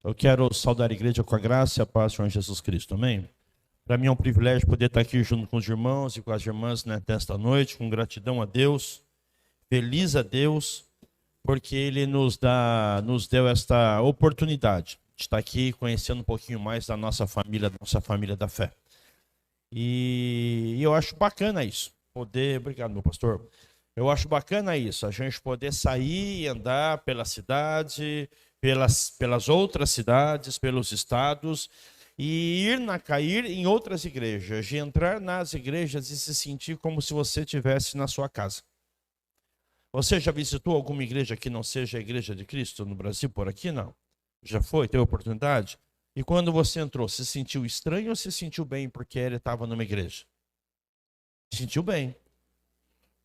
Eu quero saudar a igreja com a graça e a paz do Senhor Jesus Cristo, amém? Para mim é um privilégio poder estar aqui junto com os irmãos e com as irmãs nesta noite, com gratidão a Deus, feliz a Deus, porque Ele nos deu esta oportunidade de estar aqui conhecendo um pouquinho mais da nossa família da fé. E eu acho bacana isso, obrigado meu pastor, eu acho bacana isso, a gente poder sair e andar pela cidade, pelas outras cidades, pelos estados, e ir em outras igrejas, de entrar nas igrejas e se sentir como se você estivesse na sua casa. Você já visitou alguma igreja que não seja a Igreja de Cristo no Brasil, por aqui? Não. Já foi? Teve oportunidade? E quando você entrou, se sentiu estranho ou se sentiu bem porque ele estava numa igreja? Se sentiu bem.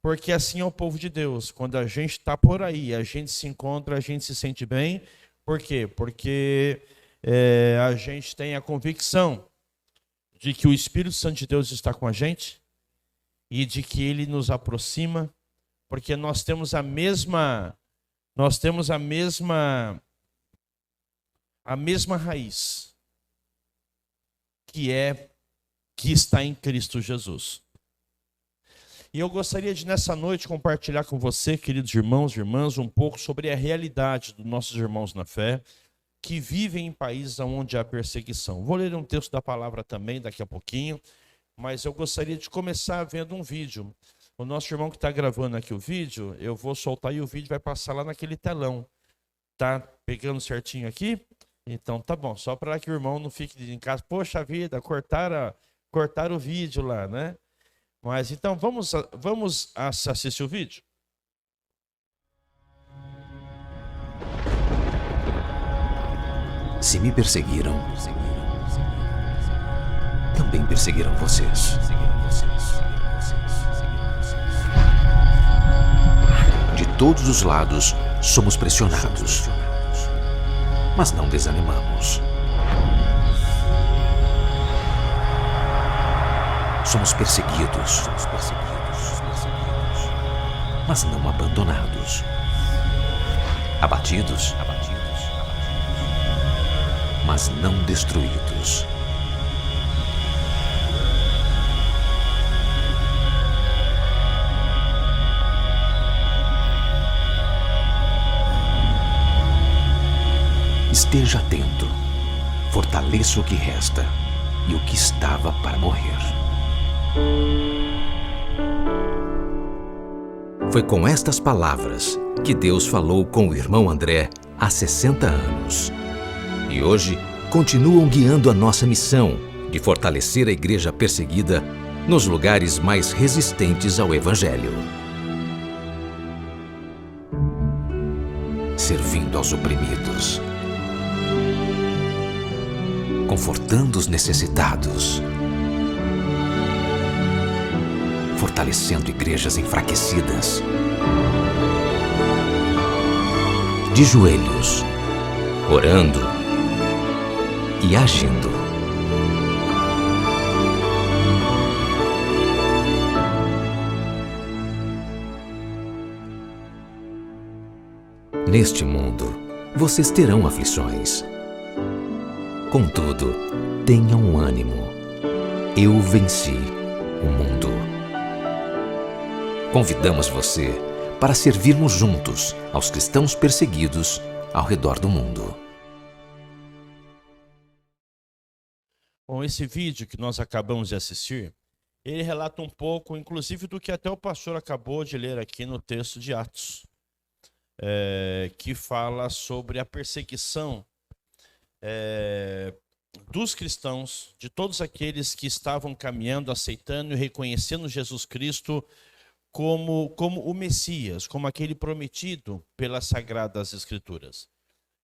Porque assim é o povo de Deus. Quando a gente está por aí, a gente se encontra, a gente se sente bem. Por quê? Porque a gente tem a convicção de que o Espírito Santo de Deus está com a gente e de que Ele nos aproxima, porque nós temos a mesma raiz, que está em Cristo Jesus. E eu gostaria de, nessa noite, compartilhar com você, queridos irmãos e irmãs, um pouco sobre a realidade dos nossos irmãos na fé, que vivem em países onde há perseguição. Vou ler um texto da palavra também daqui a pouquinho, mas eu gostaria de começar vendo um vídeo. O nosso irmão que está gravando aqui o vídeo, eu vou soltar e o vídeo vai passar lá naquele telão. Tá pegando certinho aqui? Então tá bom, só para que o irmão não fique em casa, poxa vida, cortaram o vídeo lá, né? Mas então vamos assistir o vídeo? Se me perseguiram, também perseguirão vocês. De todos os lados, somos pressionados, mas não desanimamos. Somos perseguidos, mas não abandonados. Abatidos, mas não destruídos. Esteja atento, fortaleça o que resta e o que estava para morrer. Foi com estas palavras que Deus falou com o irmão André há 60 anos. E hoje continuam guiando a nossa missão de fortalecer a igreja perseguida nos lugares mais resistentes ao Evangelho. Servindo aos oprimidos, confortando os necessitados, fortalecendo igrejas enfraquecidas, de joelhos, orando e agindo. Neste mundo, vocês terão aflições. Contudo, tenham ânimo. Eu venci o mundo. Convidamos você para servirmos juntos aos cristãos perseguidos ao redor do mundo. Bom, esse vídeo que nós acabamos de assistir, ele relata um pouco, inclusive, do que até o pastor acabou de ler aqui no texto de Atos, que fala sobre a perseguição dos cristãos, de todos aqueles que estavam caminhando, aceitando e reconhecendo Jesus Cristo como o Messias, como aquele prometido pelas Sagradas Escrituras.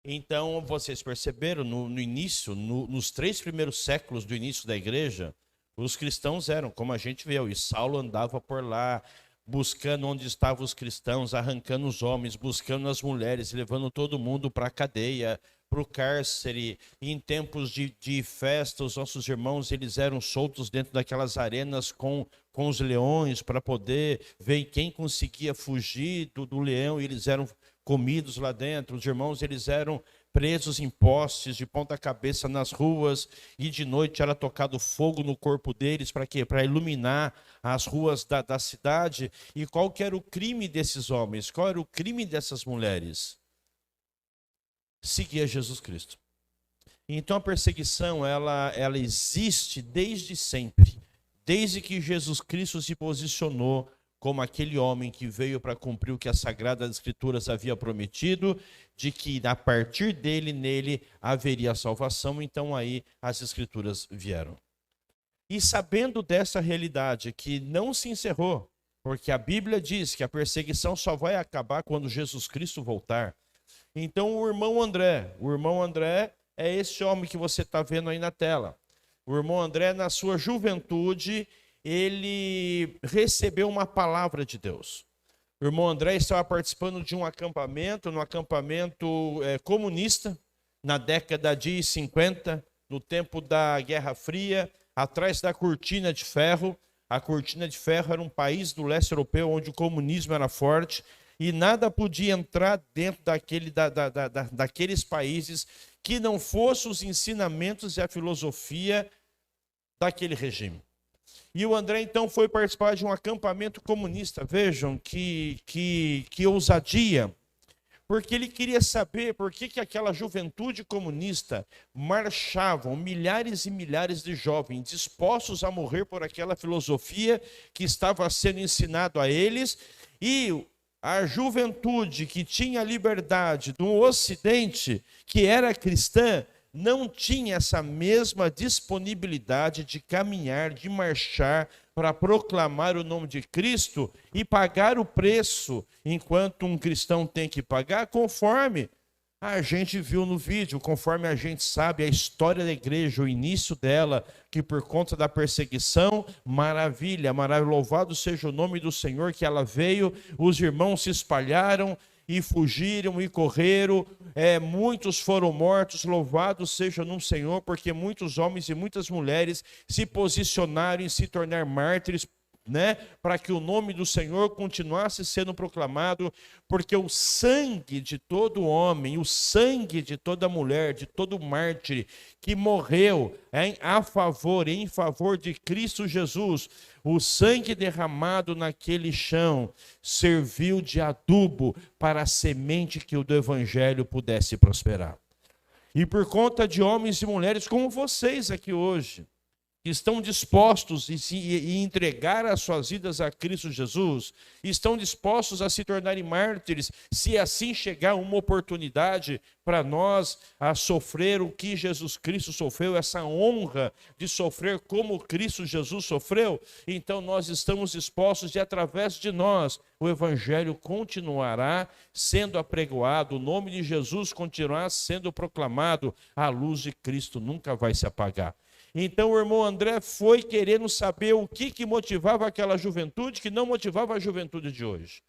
Então, vocês perceberam, no início, nos 3 primeiros séculos do início da igreja, os cristãos eram, como a gente vê, e Saulo andava por lá, buscando onde estavam os cristãos, arrancando os homens, buscando as mulheres, levando todo mundo para a cadeia, para o cárcere. E em tempos de festa, os nossos irmãos, eles eram soltos dentro daquelas arenas com os leões, para poder ver quem conseguia fugir do leão, e eles eram comidos lá dentro. Os irmãos, eles eram presos em postes, de ponta cabeça nas ruas, e de noite era tocado fogo no corpo deles, para quê? Para iluminar as ruas da cidade. E qual que era o crime desses homens? Qual era o crime dessas mulheres? Seguir Jesus Cristo. Então a perseguição, ela existe desde sempre, desde que Jesus Cristo se posicionou como aquele homem que veio para cumprir o que as Sagradas Escrituras havia prometido, de que a partir dele, nele, haveria salvação. Então aí as Escrituras vieram. E sabendo dessa realidade, que não se encerrou, porque a Bíblia diz que a perseguição só vai acabar quando Jesus Cristo voltar. Então o irmão André é esse homem que você está vendo aí na tela. O irmão André, na sua juventude, ele recebeu uma palavra de Deus. O irmão André estava participando de um acampamento, comunista, na década de 50, no tempo da Guerra Fria, atrás da Cortina de Ferro. A Cortina de Ferro era um país do leste europeu onde o comunismo era forte, e nada podia entrar dentro daqueles países que não fossem os ensinamentos e a filosofia daquele regime. E o André, então, foi participar de um acampamento comunista. Vejam que ousadia, porque ele queria saber por que aquela juventude comunista marchavam, milhares e milhares de jovens dispostos a morrer por aquela filosofia que estava sendo ensinado a eles, e a juventude que tinha liberdade do Ocidente, que era cristã, não tinha essa mesma disponibilidade de caminhar, de marchar para proclamar o nome de Cristo e pagar o preço, enquanto um cristão tem que pagar, conforme a gente viu no vídeo, conforme a gente sabe a história da igreja, o início dela, que por conta da perseguição, maravilha, louvado seja o nome do Senhor, que ela veio, os irmãos se espalharam e fugiram e correram, muitos foram mortos, louvado seja no Senhor, porque muitos homens e muitas mulheres se posicionaram em se tornar mártires, para que o nome do Senhor continuasse sendo proclamado, porque o sangue de todo homem, o sangue de toda mulher, de todo mártir que morreu em favor de Cristo Jesus, o sangue derramado naquele chão serviu de adubo para a semente que o do Evangelho pudesse prosperar. E por conta de homens e mulheres como vocês aqui hoje, que estão dispostos e entregar as suas vidas a Cristo Jesus, estão dispostos a se tornarem mártires, se assim chegar uma oportunidade para nós a sofrer o que Jesus Cristo sofreu, essa honra de sofrer como Cristo Jesus sofreu, então nós estamos dispostos e através de nós o Evangelho continuará sendo apregoado, o nome de Jesus continuará sendo proclamado, a luz de Cristo nunca vai se apagar. Então o irmão André foi querendo saber o que motivava aquela juventude que não motivava a juventude de hoje.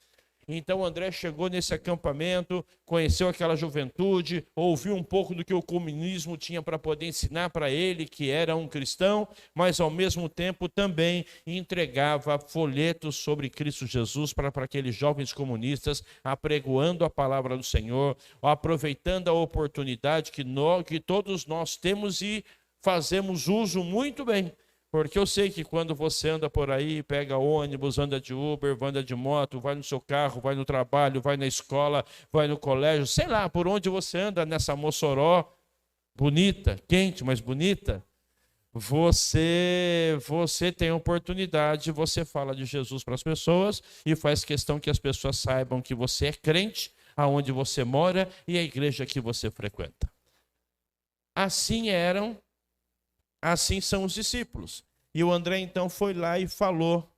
Então o André chegou nesse acampamento, conheceu aquela juventude, ouviu um pouco do que o comunismo tinha para poder ensinar para ele, que era um cristão, mas ao mesmo tempo também entregava folhetos sobre Cristo Jesus para aqueles jovens comunistas, apregoando a palavra do Senhor, aproveitando a oportunidade que todos nós temos e fazemos uso muito bem, porque eu sei que quando você anda por aí, pega ônibus, anda de Uber, anda de moto, vai no seu carro, vai no trabalho, vai na escola, vai no colégio, sei lá, por onde você anda nessa Mossoró, bonita, quente, mas bonita, você tem oportunidade, você fala de Jesus para as pessoas e faz questão que as pessoas saibam que você é crente, aonde você mora e a igreja que você frequenta. Assim são os discípulos. E o André então foi lá e falou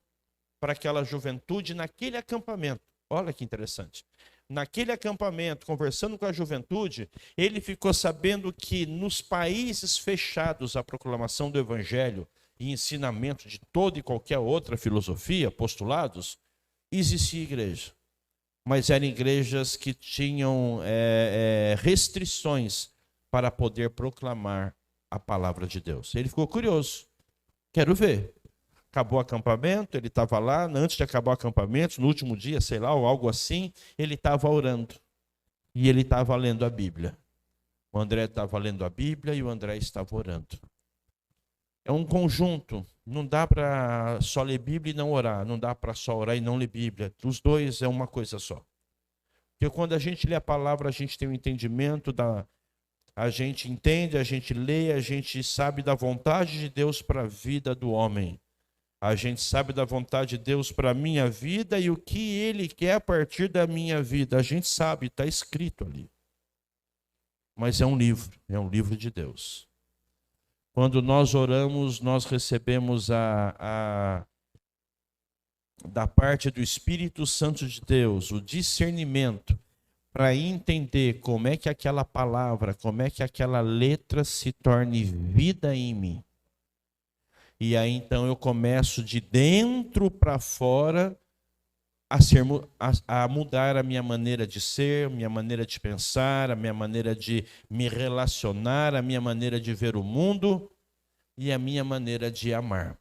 para aquela juventude naquele acampamento. Olha que interessante. Naquele acampamento, conversando com a juventude, ele ficou sabendo que nos países fechados à proclamação do Evangelho e ensinamento de toda e qualquer outra filosofia, postulados, existia igreja. Mas eram igrejas que tinham restrições para poder proclamar a palavra de Deus. Ele ficou curioso. Quero ver. Acabou o acampamento, ele estava lá, antes de acabar o acampamento, no último dia, sei lá, ou algo assim, ele estava orando. E ele estava lendo a Bíblia. O André estava lendo a Bíblia e o André estava orando. É um conjunto. Não dá para só ler Bíblia e não orar. Não dá para só orar e não ler Bíblia. Os dois é uma coisa só. Porque quando a gente lê a palavra, a gente tem um entendimento a gente entende, a gente lê, a gente sabe da vontade de Deus para a vida do homem. A gente sabe da vontade de Deus para a minha vida e o que Ele quer a partir da minha vida. A gente sabe, está escrito ali. Mas é um livro de Deus. Quando nós oramos, nós recebemos da parte do Espírito Santo de Deus o discernimento para entender como é que aquela palavra, como é que aquela letra se torne vida em mim. E aí então eu começo de dentro para fora a mudar a minha maneira de ser, a minha maneira de pensar, a minha maneira de me relacionar, a minha maneira de ver o mundo e a minha maneira de amar.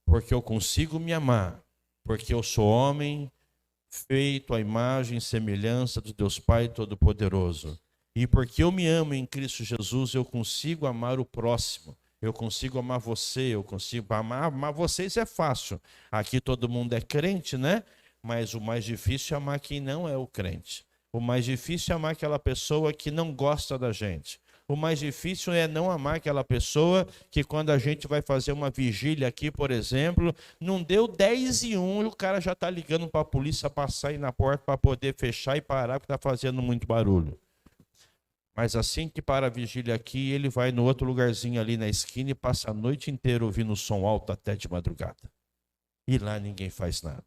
Porque eu consigo me amar, porque eu sou homem, feito à imagem e semelhança do Deus Pai Todo-Poderoso. E porque eu me amo em Cristo Jesus, eu consigo amar o próximo. Eu consigo amar você, eu consigo amar vocês é fácil. Aqui todo mundo é crente, né? Mas o mais difícil é amar quem não é o crente. O mais difícil é amar aquela pessoa que não gosta da gente. O mais difícil é não amar aquela pessoa que quando a gente vai fazer uma vigília aqui, por exemplo, não deu 10:01 e o cara já está ligando para a polícia passar aí na porta para poder fechar e parar porque está fazendo muito barulho. Mas assim que para a vigília aqui, ele vai no outro lugarzinho ali na esquina e passa a noite inteira ouvindo o som alto até de madrugada. E lá ninguém faz nada.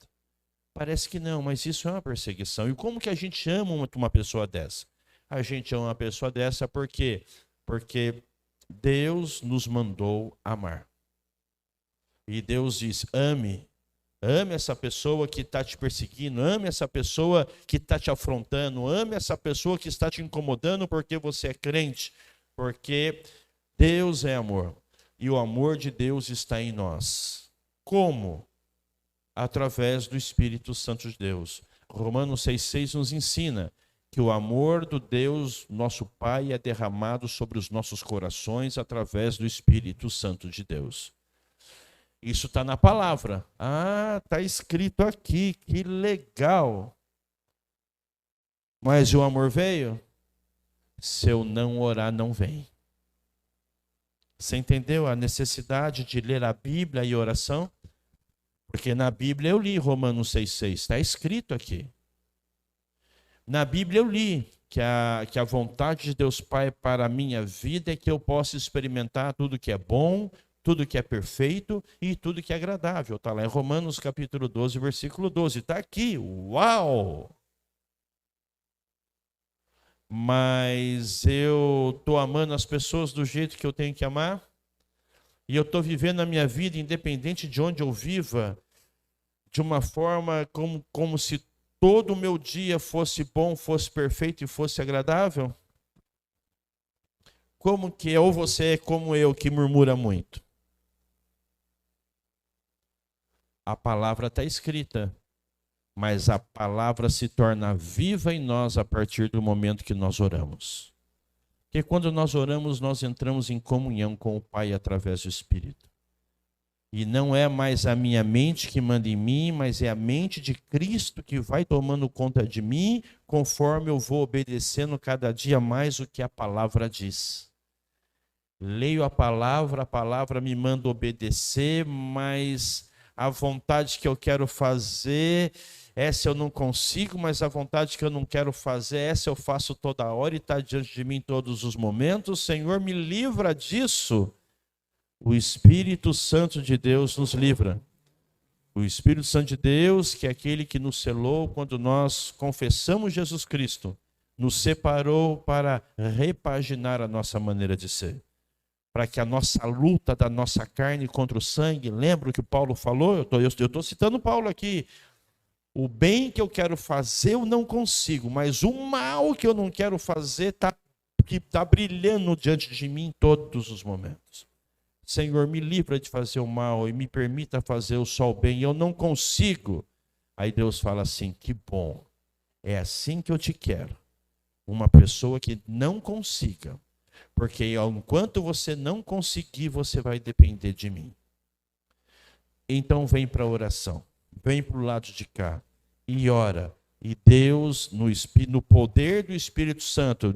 Parece que não, mas isso é uma perseguição. E como que a gente ama uma pessoa dessa? A gente ama uma pessoa dessa por quê? Porque Deus nos mandou amar. E Deus diz, ame essa pessoa que está te perseguindo, ame essa pessoa que está te afrontando, ame essa pessoa que está te incomodando porque você é crente. Porque Deus é amor. E o amor de Deus está em nós. Como? Através do Espírito Santo de Deus. Romanos 6,6 nos ensina que o amor do Deus, nosso Pai, é derramado sobre os nossos corações através do Espírito Santo de Deus. Isso está na palavra. Ah, está escrito aqui, que legal. Mas o amor veio? Se eu não orar, não vem. Você entendeu a necessidade de ler a Bíblia e oração? Porque na Bíblia eu li Romanos 6,6, está escrito aqui. Na Bíblia eu li que a vontade de Deus Pai para a minha vida é que eu possa experimentar tudo que é bom, tudo que é perfeito e tudo que é agradável. Está lá em Romanos capítulo 12, versículo 12. Está aqui, uau! Mas eu estou amando as pessoas do jeito que eu tenho que amar? E eu estou vivendo a minha vida, independente de onde eu viva, de uma forma como se todo o meu dia fosse bom, fosse perfeito e fosse agradável? Como que é? Ou você é como eu, que murmura muito? A palavra está escrita, mas a palavra se torna viva em nós a partir do momento que nós oramos. Porque quando nós oramos, nós entramos em comunhão com o Pai através do Espírito. E não é mais a minha mente que manda em mim, mas é a mente de Cristo que vai tomando conta de mim, conforme eu vou obedecendo cada dia mais o que a palavra diz. Leio a palavra me manda obedecer, mas a vontade que eu quero fazer, essa eu não consigo, mas a vontade que eu não quero fazer, essa eu faço toda hora e está diante de mim em todos os momentos. Senhor, me livra disso. O Espírito Santo de Deus nos livra. O Espírito Santo de Deus, que é aquele que nos selou quando nós confessamos Jesus Cristo, nos separou para repaginar a nossa maneira de ser. Para que a nossa luta da nossa carne contra o sangue, lembra o que Paulo falou? Eu estou citando Paulo aqui. O bem que eu quero fazer eu não consigo, mas o mal que eu não quero fazer está brilhando diante de mim em todos os momentos. Senhor, me livra de fazer o mal e me permita fazer o só o bem. Eu não consigo. Aí Deus fala assim, que bom. É assim que eu te quero. Uma pessoa que não consiga, Porque enquanto você não conseguir, você vai depender de mim. Então vem para a oração, vem para o lado de cá e ora. E Deus, no poder do Espírito Santo,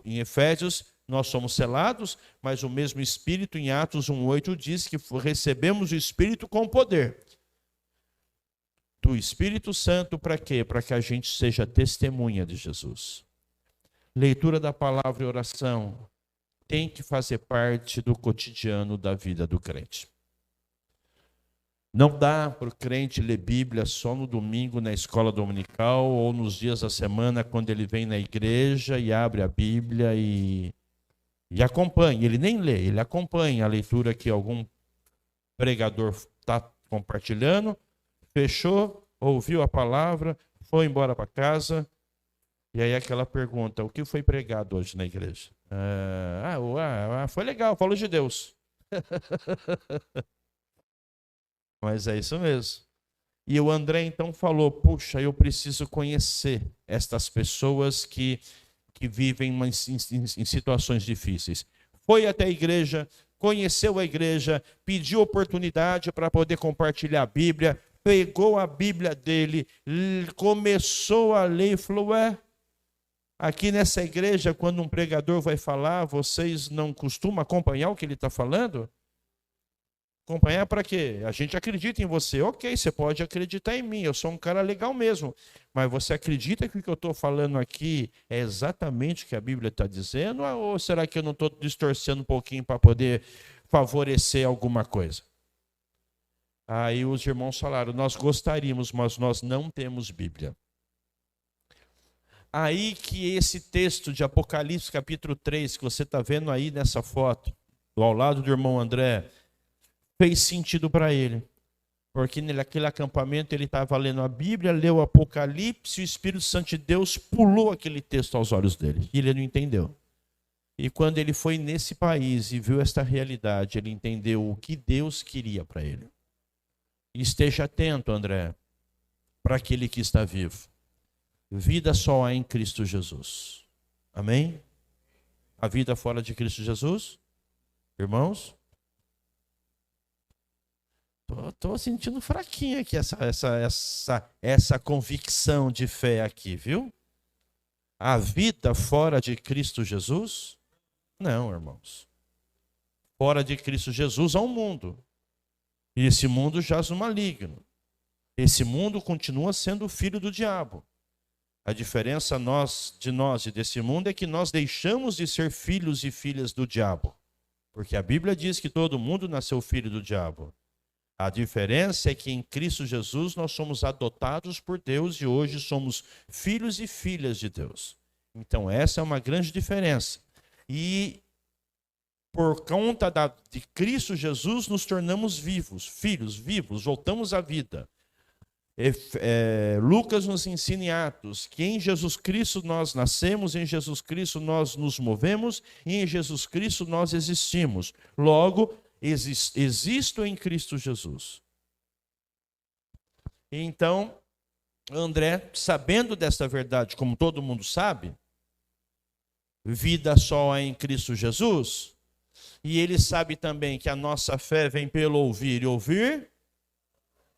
em Efésios, nós somos selados, mas o mesmo Espírito, em Atos 1,8, diz que recebemos o Espírito com poder. Do Espírito Santo para quê? Para que a gente seja testemunha de Jesus. Leitura da palavra e oração tem que fazer parte do cotidiano da vida do crente. Não dá para o crente ler Bíblia só no domingo na escola dominical ou nos dias da semana quando ele vem na igreja e abre a Bíblia e acompanha. Ele nem lê, ele acompanha a leitura que algum pregador está compartilhando, fechou, ouviu a palavra, foi embora para casa. E aí aquela pergunta, o que foi pregado hoje na igreja? Foi legal, falou de Deus. Mas é isso mesmo. E o André então falou, puxa, eu preciso conhecer estas pessoas que vivem em situações difíceis. Foi até a igreja, conheceu a igreja, pediu oportunidade para poder compartilhar a Bíblia, pegou a Bíblia dele, começou a ler e falou, aqui nessa igreja, quando um pregador vai falar, vocês não costumam acompanhar o que ele está falando? Acompanhar para quê? A gente acredita em você. Ok, você pode acreditar em mim, eu sou um cara legal mesmo. Mas você acredita que o que eu estou falando aqui é exatamente o que a Bíblia está dizendo? Ou será que eu não estou distorcendo um pouquinho para poder favorecer alguma coisa? Aí os irmãos falaram, nós gostaríamos, mas nós não temos Bíblia. Aí que esse texto de Apocalipse capítulo 3, que você está vendo aí nessa foto, ao lado do irmão André, fez sentido para ele. Porque naquele acampamento ele estava lendo a Bíblia, leu o Apocalipse, e o Espírito Santo de Deus pulou aquele texto aos olhos dele. E ele não entendeu. E quando ele foi nesse país e viu esta realidade, ele entendeu o que Deus queria para ele. E esteja atento, André, para aquele que está vivo. Vida só há em Cristo Jesus. Amém? A vida fora de Cristo Jesus? Irmãos? Estou sentindo fraquinho aqui essa convicção de fé aqui, viu? A vida fora de Cristo Jesus? Não, irmãos. Fora de Cristo Jesus há um mundo. E esse mundo jaz no maligno. Esse mundo continua sendo o filho do diabo. A diferença de nós e desse mundo é que nós deixamos de ser filhos e filhas do diabo. Porque a Bíblia diz que todo mundo nasceu filho do diabo. A diferença é que em Cristo Jesus nós somos adotados por Deus e hoje somos filhos e filhas de Deus. Então essa é uma grande diferença. E por conta de Cristo Jesus nos tornamos vivos, filhos vivos, voltamos à vida. Lucas nos ensina em Atos que em Jesus Cristo nós nascemos, em Jesus Cristo nós nos movemos e em Jesus Cristo nós existimos. Logo, existo em Cristo Jesus. Então, André, sabendo desta verdade, como todo mundo sabe, vida só há em Cristo Jesus, e ele sabe também que a nossa fé vem pelo ouvir e ouvir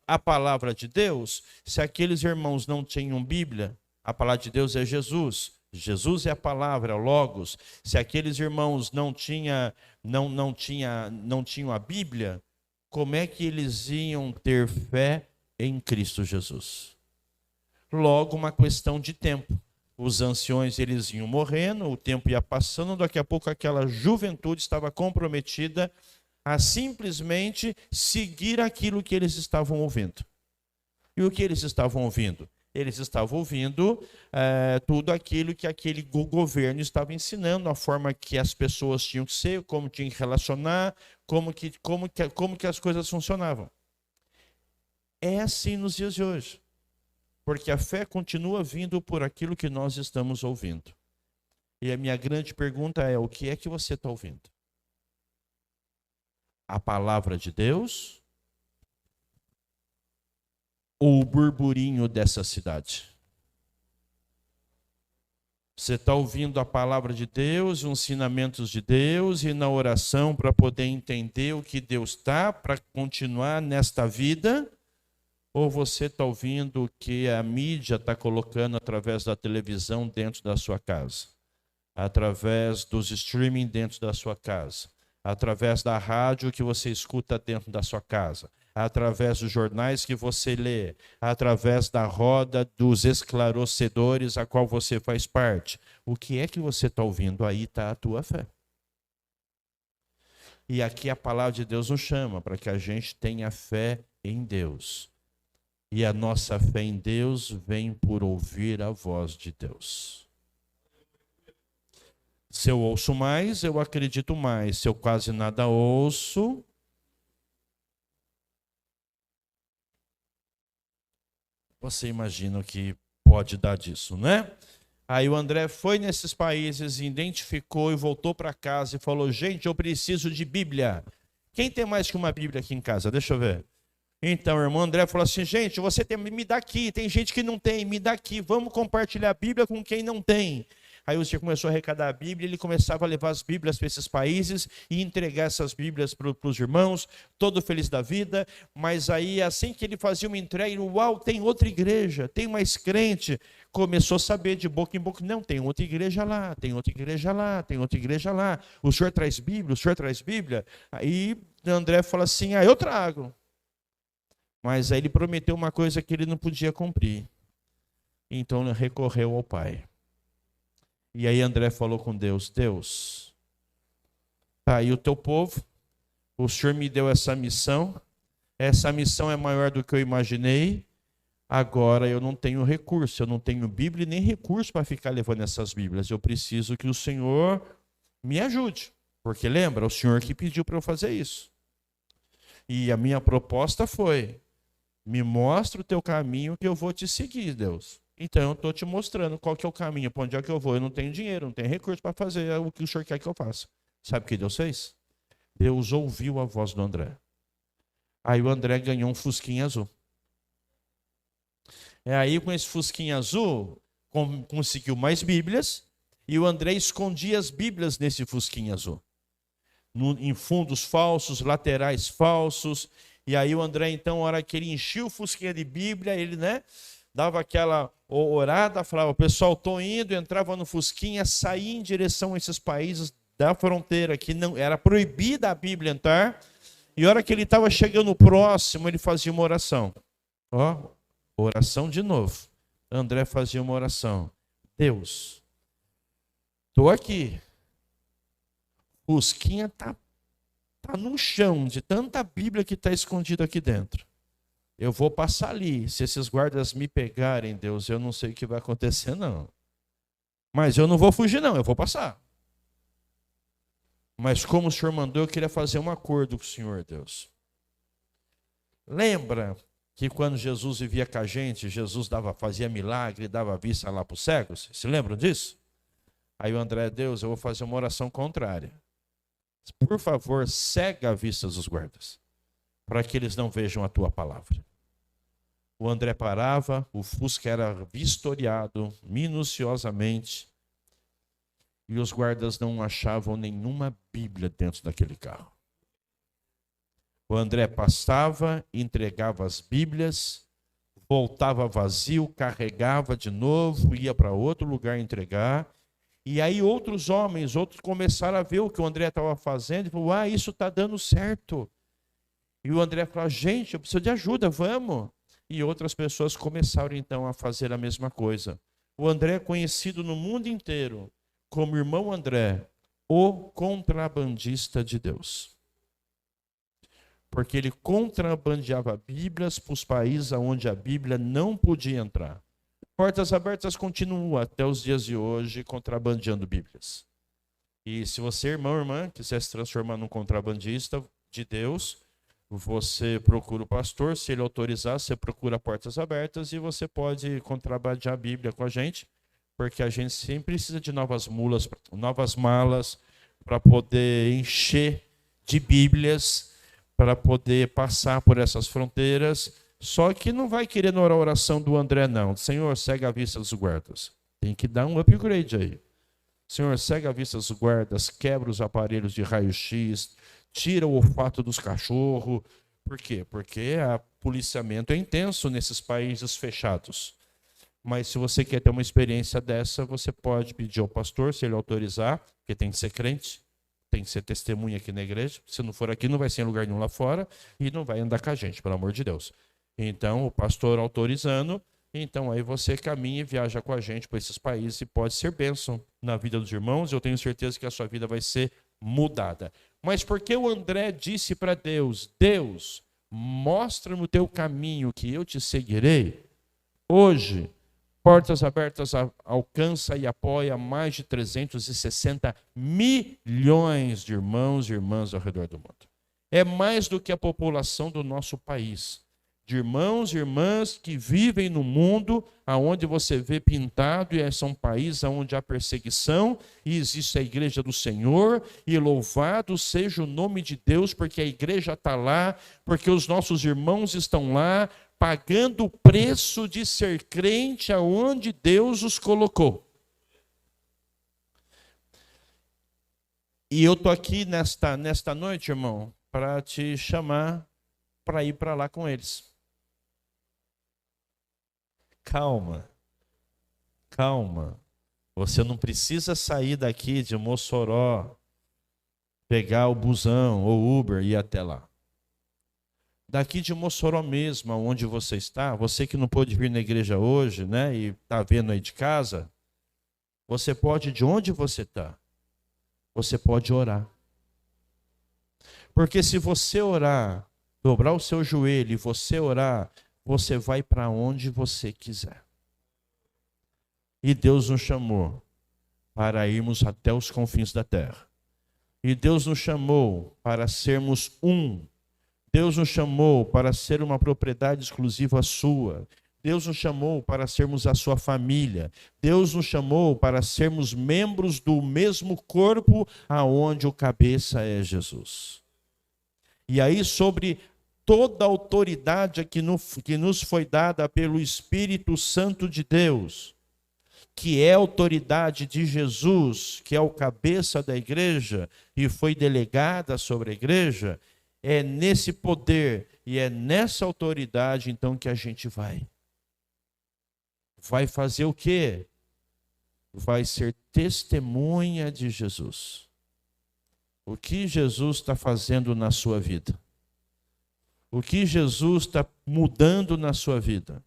a palavra de Deus. Se aqueles irmãos não tinham Bíblia, a palavra de Deus é Jesus. Jesus é a palavra, é o Logos. Se aqueles irmãos não tinham a Bíblia, como é que eles iam ter fé em Cristo Jesus? Logo, uma questão de tempo. Os anciões eles iam morrendo, o tempo ia passando, daqui a pouco aquela juventude estava comprometida a simplesmente seguir aquilo que eles estavam ouvindo. E o que eles estavam ouvindo? Eles estavam ouvindo tudo aquilo que aquele governo estava ensinando, a forma que as pessoas tinham que ser, como tinham que relacionar, como que as coisas funcionavam. É assim nos dias de hoje. Porque a fé continua vindo por aquilo que nós estamos ouvindo. E a minha grande pergunta é, o que é que você está ouvindo? A palavra de Deus ou o burburinho dessa cidade? Você está ouvindo a palavra de Deus, os ensinamentos de Deus e na oração para poder entender o que Deus está para continuar nesta vida? Ou você está ouvindo o que a mídia está colocando através da televisão dentro da sua casa? Através dos streaming dentro da sua casa? Através da rádio que você escuta dentro da sua casa? Através dos jornais que você lê, através da roda dos esclarecedores a qual você faz parte. O que é que você está ouvindo? Aí está a tua fé. E aqui a palavra de Deus nos chama para que a gente tenha fé em Deus. E a nossa fé em Deus vem por ouvir a voz de Deus. Se eu ouço mais, eu acredito mais. Se eu quase nada ouço, você imagina o que pode dar disso, né? Aí o André foi nesses países, identificou e voltou para casa e falou: gente, eu preciso de Bíblia. Quem tem mais que uma Bíblia aqui em casa? Deixa eu ver. Então, o irmão André falou assim: gente, você tem, me dá aqui. Tem gente que não tem, me dá aqui. Vamos compartilhar a Bíblia com quem não tem. Aí o senhor começou a arrecadar a Bíblia, ele começava a levar as Bíblias para esses países e entregar essas Bíblias para os irmãos, todo feliz da vida. Mas aí, assim que ele fazia uma entrega, uau, tem outra igreja, tem mais crente. Começou a saber de boca em boca: não, tem outra igreja lá, tem outra igreja lá, tem outra igreja lá. O senhor traz Bíblia, o senhor traz Bíblia? Aí André fala assim: eu trago. Mas aí ele prometeu uma coisa que ele não podia cumprir. Então ele recorreu ao Pai. E aí André falou com Deus: Deus, aí o teu povo, o Senhor me deu essa missão é maior do que eu imaginei, agora eu não tenho recurso, eu não tenho Bíblia nem recurso para ficar levando essas Bíblias, eu preciso que o Senhor me ajude, porque lembra, o Senhor que pediu para eu fazer isso. E a minha proposta foi: me mostra o teu caminho que eu vou te seguir, Deus. Então eu estou te mostrando qual que é o caminho, para onde é que eu vou. Eu não tenho dinheiro, não tenho recurso para fazer o que o senhor quer que eu faça. Sabe o que Deus fez? Deus ouviu a voz do André. Aí o André ganhou um fusquinha azul. Aí com esse fusquinha azul, conseguiu mais Bíblias, e o André escondia as Bíblias nesse fusquinha azul. Em fundos falsos, laterais falsos. E aí o André, então, na hora que ele enchia o fusquinha de Bíblia, ele, dava aquela orada, falava: pessoal, estou indo, entrava no fusquinha, saía em direção a esses países da fronteira, que não era proibida a Bíblia entrar, e na hora que ele estava chegando próximo, ele fazia uma oração. Oração de novo. André fazia uma oração: Deus, estou aqui, fusquinha está no chão, de tanta Bíblia que está escondida aqui dentro. Eu vou passar ali. Se esses guardas me pegarem, Deus, eu não sei o que vai acontecer, não. Mas eu não vou fugir, não. Eu vou passar. Mas como o Senhor mandou, eu queria fazer um acordo com o Senhor, Deus. Lembra que quando Jesus vivia com a gente, Jesus fazia milagre, dava vista lá para os cegos? Se lembram disso? Aí o André: Deus, eu vou fazer uma oração contrária. Por favor, cega a vista dos guardas, para que eles não vejam a tua palavra. O André parava, o Fusca era vistoriado minuciosamente, e os guardas não achavam nenhuma Bíblia dentro daquele carro. O André passava, entregava as Bíblias, voltava vazio, carregava de novo, ia para outro lugar entregar. E aí outros começaram a ver o que o André estava fazendo e falaram: isso está dando certo. E o André falou: gente, eu preciso de ajuda, vamos. E outras pessoas começaram então a fazer a mesma coisa. O André é conhecido no mundo inteiro como irmão André, o contrabandista de Deus. Porque ele contrabandeava Bíblias para os países onde a Bíblia não podia entrar. Portas Abertas continua até os dias de hoje contrabandeando Bíblias. E se você, irmão ou irmã, quiser se transformar num contrabandista de Deus, você procura o pastor, se ele autorizar, você procura Portas Abertas e você pode contrabandear a Bíblia com a gente, porque a gente sempre precisa de novas malas para poder encher de Bíblias, para poder passar por essas fronteiras. Só que não vai querer na oração do André, não. Senhor, cega a vista dos guardas. Tem que dar um upgrade aí. Senhor, cega a vista dos guardas, quebra os aparelhos de raio-x, tira o olfato dos cachorros. Por quê? Porque o policiamento é intenso nesses países fechados. Mas se você quer ter uma experiência dessa, você pode pedir ao pastor, se ele autorizar, porque tem que ser crente, tem que ser testemunha aqui na igreja. Se não for aqui, não vai ser em lugar nenhum lá fora e não vai andar com a gente, pelo amor de Deus. Então, o pastor autorizando, então aí você caminha e viaja com a gente para esses países e pode ser bênção na vida dos irmãos. Eu tenho certeza que a sua vida vai ser mudada. Mas porque o André disse para Deus, Deus, mostra-me o teu caminho que eu te seguirei. Hoje, Portas Abertas alcança e apoia mais de 360 milhões de irmãos e irmãs ao redor do mundo. É mais do que a população do nosso país. De irmãos e irmãs que vivem no mundo onde você vê pintado, e são países onde há perseguição, e existe a igreja do Senhor, e louvado seja o nome de Deus, porque a igreja está lá, porque os nossos irmãos estão lá, pagando o preço de ser crente aonde Deus os colocou. E eu estou aqui nesta noite, irmão, para te chamar para ir para lá com eles. Calma, calma. Você não precisa sair daqui de Mossoró, pegar o busão ou Uber e ir até lá. Daqui de Mossoró mesmo, onde você está, você que não pôde vir na igreja hoje, né, e está vendo aí de casa, você pode, de onde você está, você pode orar. Porque se você orar, dobrar o seu joelho e você orar, você vai para onde você quiser. E Deus nos chamou para irmos até os confins da terra. E Deus nos chamou para sermos um. Deus nos chamou para ser uma propriedade exclusiva sua. Deus nos chamou para sermos a sua família. Deus nos chamou para sermos membros do mesmo corpo aonde o cabeça é Jesus. E aí, sobre toda a autoridade que nos foi dada pelo Espírito Santo de Deus, que é a autoridade de Jesus, que é o cabeça da igreja e foi delegada sobre a igreja, é nesse poder e é nessa autoridade então que a gente vai. Vai fazer o quê? Vai ser testemunha de Jesus. O que Jesus está fazendo na sua vida? O que Jesus está mudando na sua vida?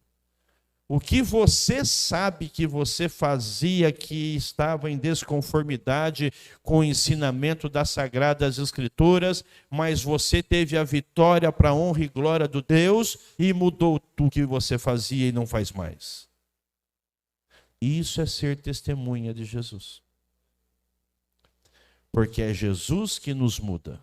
O que você sabe que você fazia que estava em desconformidade com o ensinamento das Sagradas Escrituras, mas você teve a vitória para a honra e glória do Deus e mudou o que você fazia e não faz mais? Isso é ser testemunha de Jesus. Porque é Jesus que nos muda,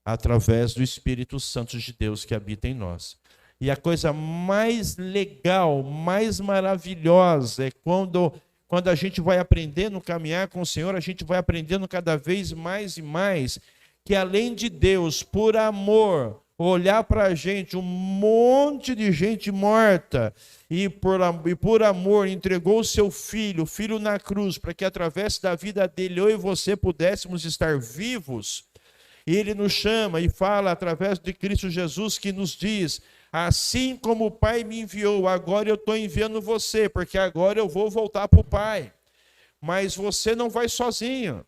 através do Espírito Santo de Deus que habita em nós. E a coisa mais legal, mais maravilhosa é quando a gente vai aprendendo a caminhar com o Senhor, a gente vai aprendendo cada vez mais e mais que além de Deus, por amor, olhar para a gente, um monte de gente morta, e por amor entregou o seu filho, o filho na cruz, para que através da vida dele eu e você pudéssemos estar vivos. E ele nos chama e fala através de Cristo Jesus, que nos diz: assim como o Pai me enviou, agora eu estou enviando você, porque agora eu vou voltar para o Pai. Mas você não vai sozinho.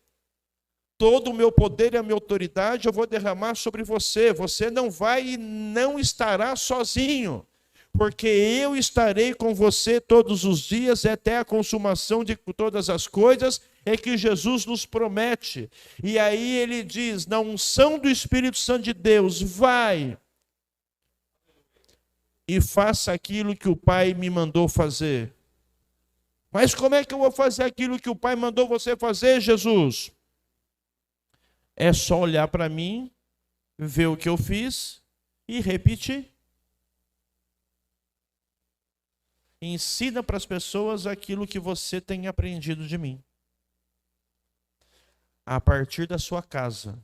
Todo o meu poder e a minha autoridade eu vou derramar sobre você. Você não vai e não estará sozinho, porque eu estarei com você todos os dias até a consumação de todas as coisas, é que Jesus nos promete. E aí ele diz, na unção do Espírito Santo de Deus, vai e faça aquilo que o Pai me mandou fazer. Mas como é que eu vou fazer aquilo que o Pai mandou você fazer, Jesus? É só olhar para mim, ver o que eu fiz e repetir. Ensina para as pessoas aquilo que você tem aprendido de mim. A partir da sua casa,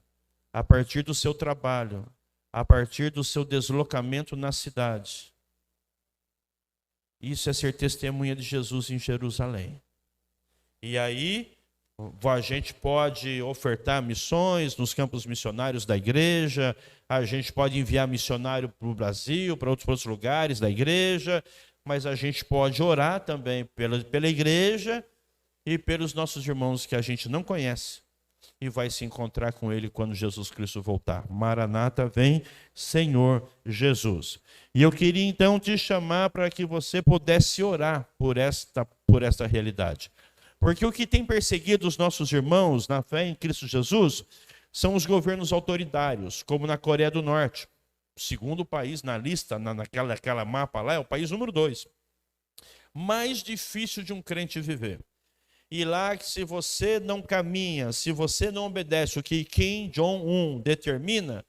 a partir do seu trabalho, a partir do seu deslocamento na cidade. Isso é ser testemunha de Jesus em Jerusalém. E aí a gente pode ofertar missões nos campos missionários da igreja, a gente pode enviar missionário para o Brasil, para outros lugares da igreja, mas a gente pode orar também pela igreja e pelos nossos irmãos que a gente não conhece e vai se encontrar com ele quando Jesus Cristo voltar. Maranata, vem, Senhor Jesus. E eu queria então te chamar para que você pudesse orar por esta realidade. Porque o que tem perseguido os nossos irmãos na fé em Cristo Jesus são os governos autoritários, como na Coreia do Norte. O segundo país na lista, naquela mapa lá, é o país número 2. Mais difícil de um crente viver. E lá, se você não caminha, se você não obedece o que Kim Jong-un determina,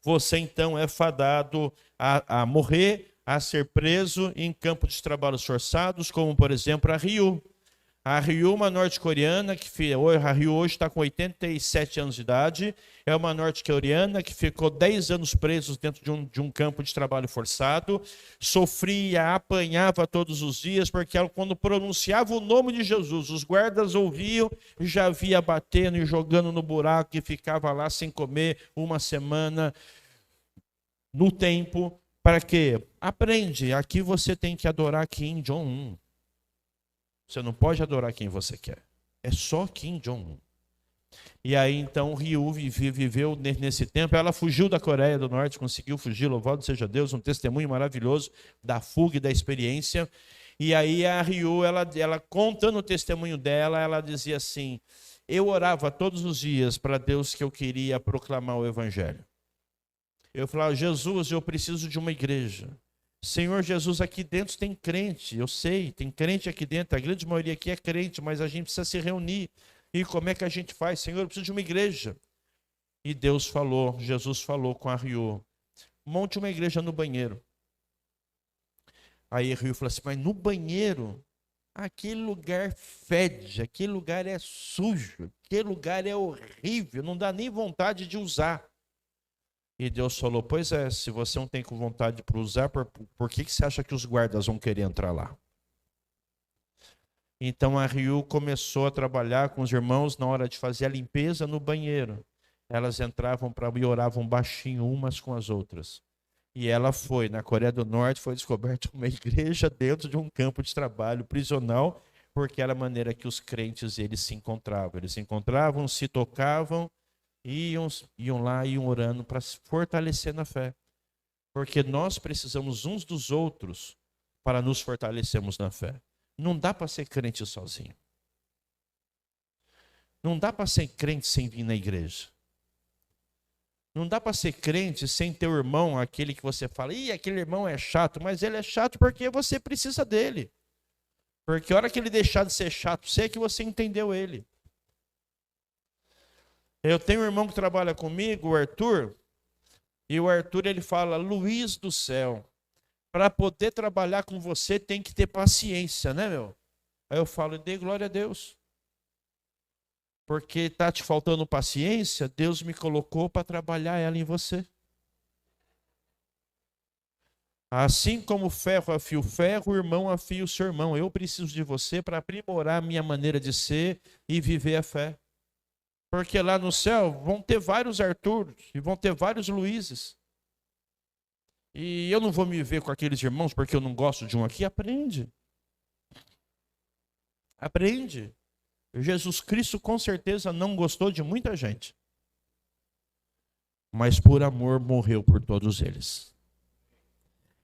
você então é fadado a morrer, a ser preso em campos de trabalhos forçados, como por exemplo a Ryu. A Ryu, uma norte-coreana, a Ryu hoje está com 87 anos de idade, é uma norte-coreana que ficou 10 anos preso dentro de um campo de trabalho forçado, sofria, apanhava todos os dias, porque ela, quando pronunciava o nome de Jesus, os guardas ouviam e já via batendo e jogando no buraco e ficava lá sem comer uma semana no tempo. Para quê? Aprende, aqui você tem que adorar Kim Jong-un. Você não pode adorar quem você quer. É só Kim Jong-un. E aí, então, Ryu viveu nesse tempo. Ela fugiu da Coreia do Norte, conseguiu fugir, louvado seja Deus, um testemunho maravilhoso da fuga e da experiência. E aí a Ryu, ela contando o testemunho dela, ela dizia assim, eu orava todos os dias para Deus que eu queria proclamar o Evangelho. Eu falava, Jesus, eu preciso de uma igreja. Senhor Jesus, aqui dentro tem crente, eu sei, tem crente aqui dentro, a grande maioria aqui é crente, mas a gente precisa se reunir. E como é que a gente faz? Senhor, eu preciso de uma igreja. E Deus falou, Jesus falou com a Ryu, monte uma igreja no banheiro. Aí a Ryu falou assim, mas no banheiro, aquele lugar fede, aquele lugar é sujo, aquele lugar é horrível, não dá nem vontade de usar. E Deus falou, pois é, se você não tem com vontade para usar, por que você acha que os guardas vão querer entrar lá? Então a Ryu começou a trabalhar com os irmãos na hora de fazer a limpeza no banheiro. Elas entravam e oravam baixinho umas com as outras. E ela foi, na Coreia do Norte, foi descoberta uma igreja dentro de um campo de trabalho prisional, porque era a maneira que os crentes eles se encontravam. Eles se encontravam, se tocavam, iam lá, iam orando para se fortalecer na fé. Porque nós precisamos uns dos outros para nos fortalecermos na fé. Não dá para ser crente sozinho. Não dá para ser crente sem vir na igreja. Não dá para ser crente sem ter o irmão, aquele que você fala, aquele irmão é chato, mas ele é chato porque você precisa dele. Porque a hora que ele deixar de ser chato, você é que você entendeu ele. Eu tenho um irmão que trabalha comigo, o Arthur, e o Arthur ele fala, Luiz do céu, para poder trabalhar com você tem que ter paciência, né, meu? Aí eu falo, dê glória a Deus. Porque está te faltando paciência, Deus me colocou para trabalhar ela em você. Assim como o ferro afia o ferro, o irmão afia o seu irmão. Eu preciso de você para aprimorar a minha maneira de ser e viver a fé. Porque lá no céu vão ter vários Arturos e vão ter vários Luizes. E eu não vou me ver com aqueles irmãos porque eu não gosto de um aqui. Aprende. Aprende. Jesus Cristo com certeza não gostou de muita gente. Mas por amor morreu por todos eles.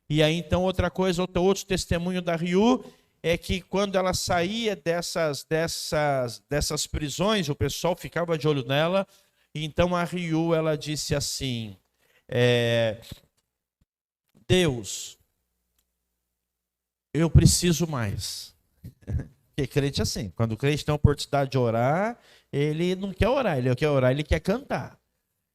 E aí então outra coisa, outro testemunho da Ryu é que quando ela saía dessas prisões, o pessoal ficava de olho nela. E então a Ryu ela disse assim, Deus, eu preciso mais. Porque crente é assim, quando o crente tem a oportunidade de orar, ele não quer orar, ele quer cantar.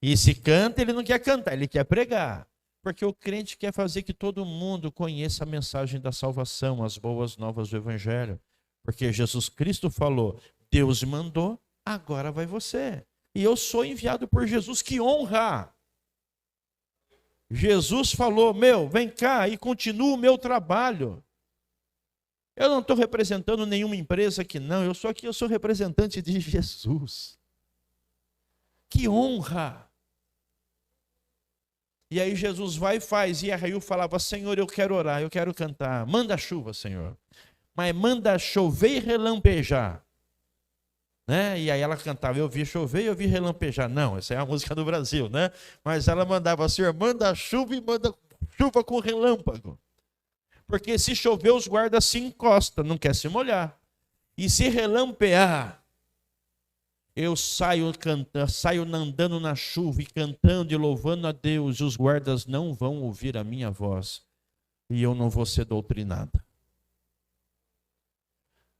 E se canta, ele não quer cantar, ele quer pregar. Porque o crente quer fazer que todo mundo conheça a mensagem da salvação, as boas novas do Evangelho. Porque Jesus Cristo falou, Deus me mandou, agora vai você. E eu sou enviado por Jesus, que honra. Jesus falou, vem cá e continua o meu trabalho. Eu não estou representando nenhuma empresa aqui, não. Eu sou representante de Jesus. Que honra! E aí Jesus vai e faz. E Arraiu falava, Senhor, eu quero orar, eu quero cantar. Manda chuva, Senhor. Mas manda chover e relampejar. Né? E aí ela cantava, eu vi chover e eu vi relampejar. Não, essa é a música do Brasil, né? Mas ela mandava, Senhor, manda chuva e manda chuva com relâmpago. Porque se chover, os guardas se encostam, não quer se molhar. E se relampear, eu saio andando na chuva e cantando e louvando a Deus, e os guardas não vão ouvir a minha voz, e eu não vou ser doutrinado.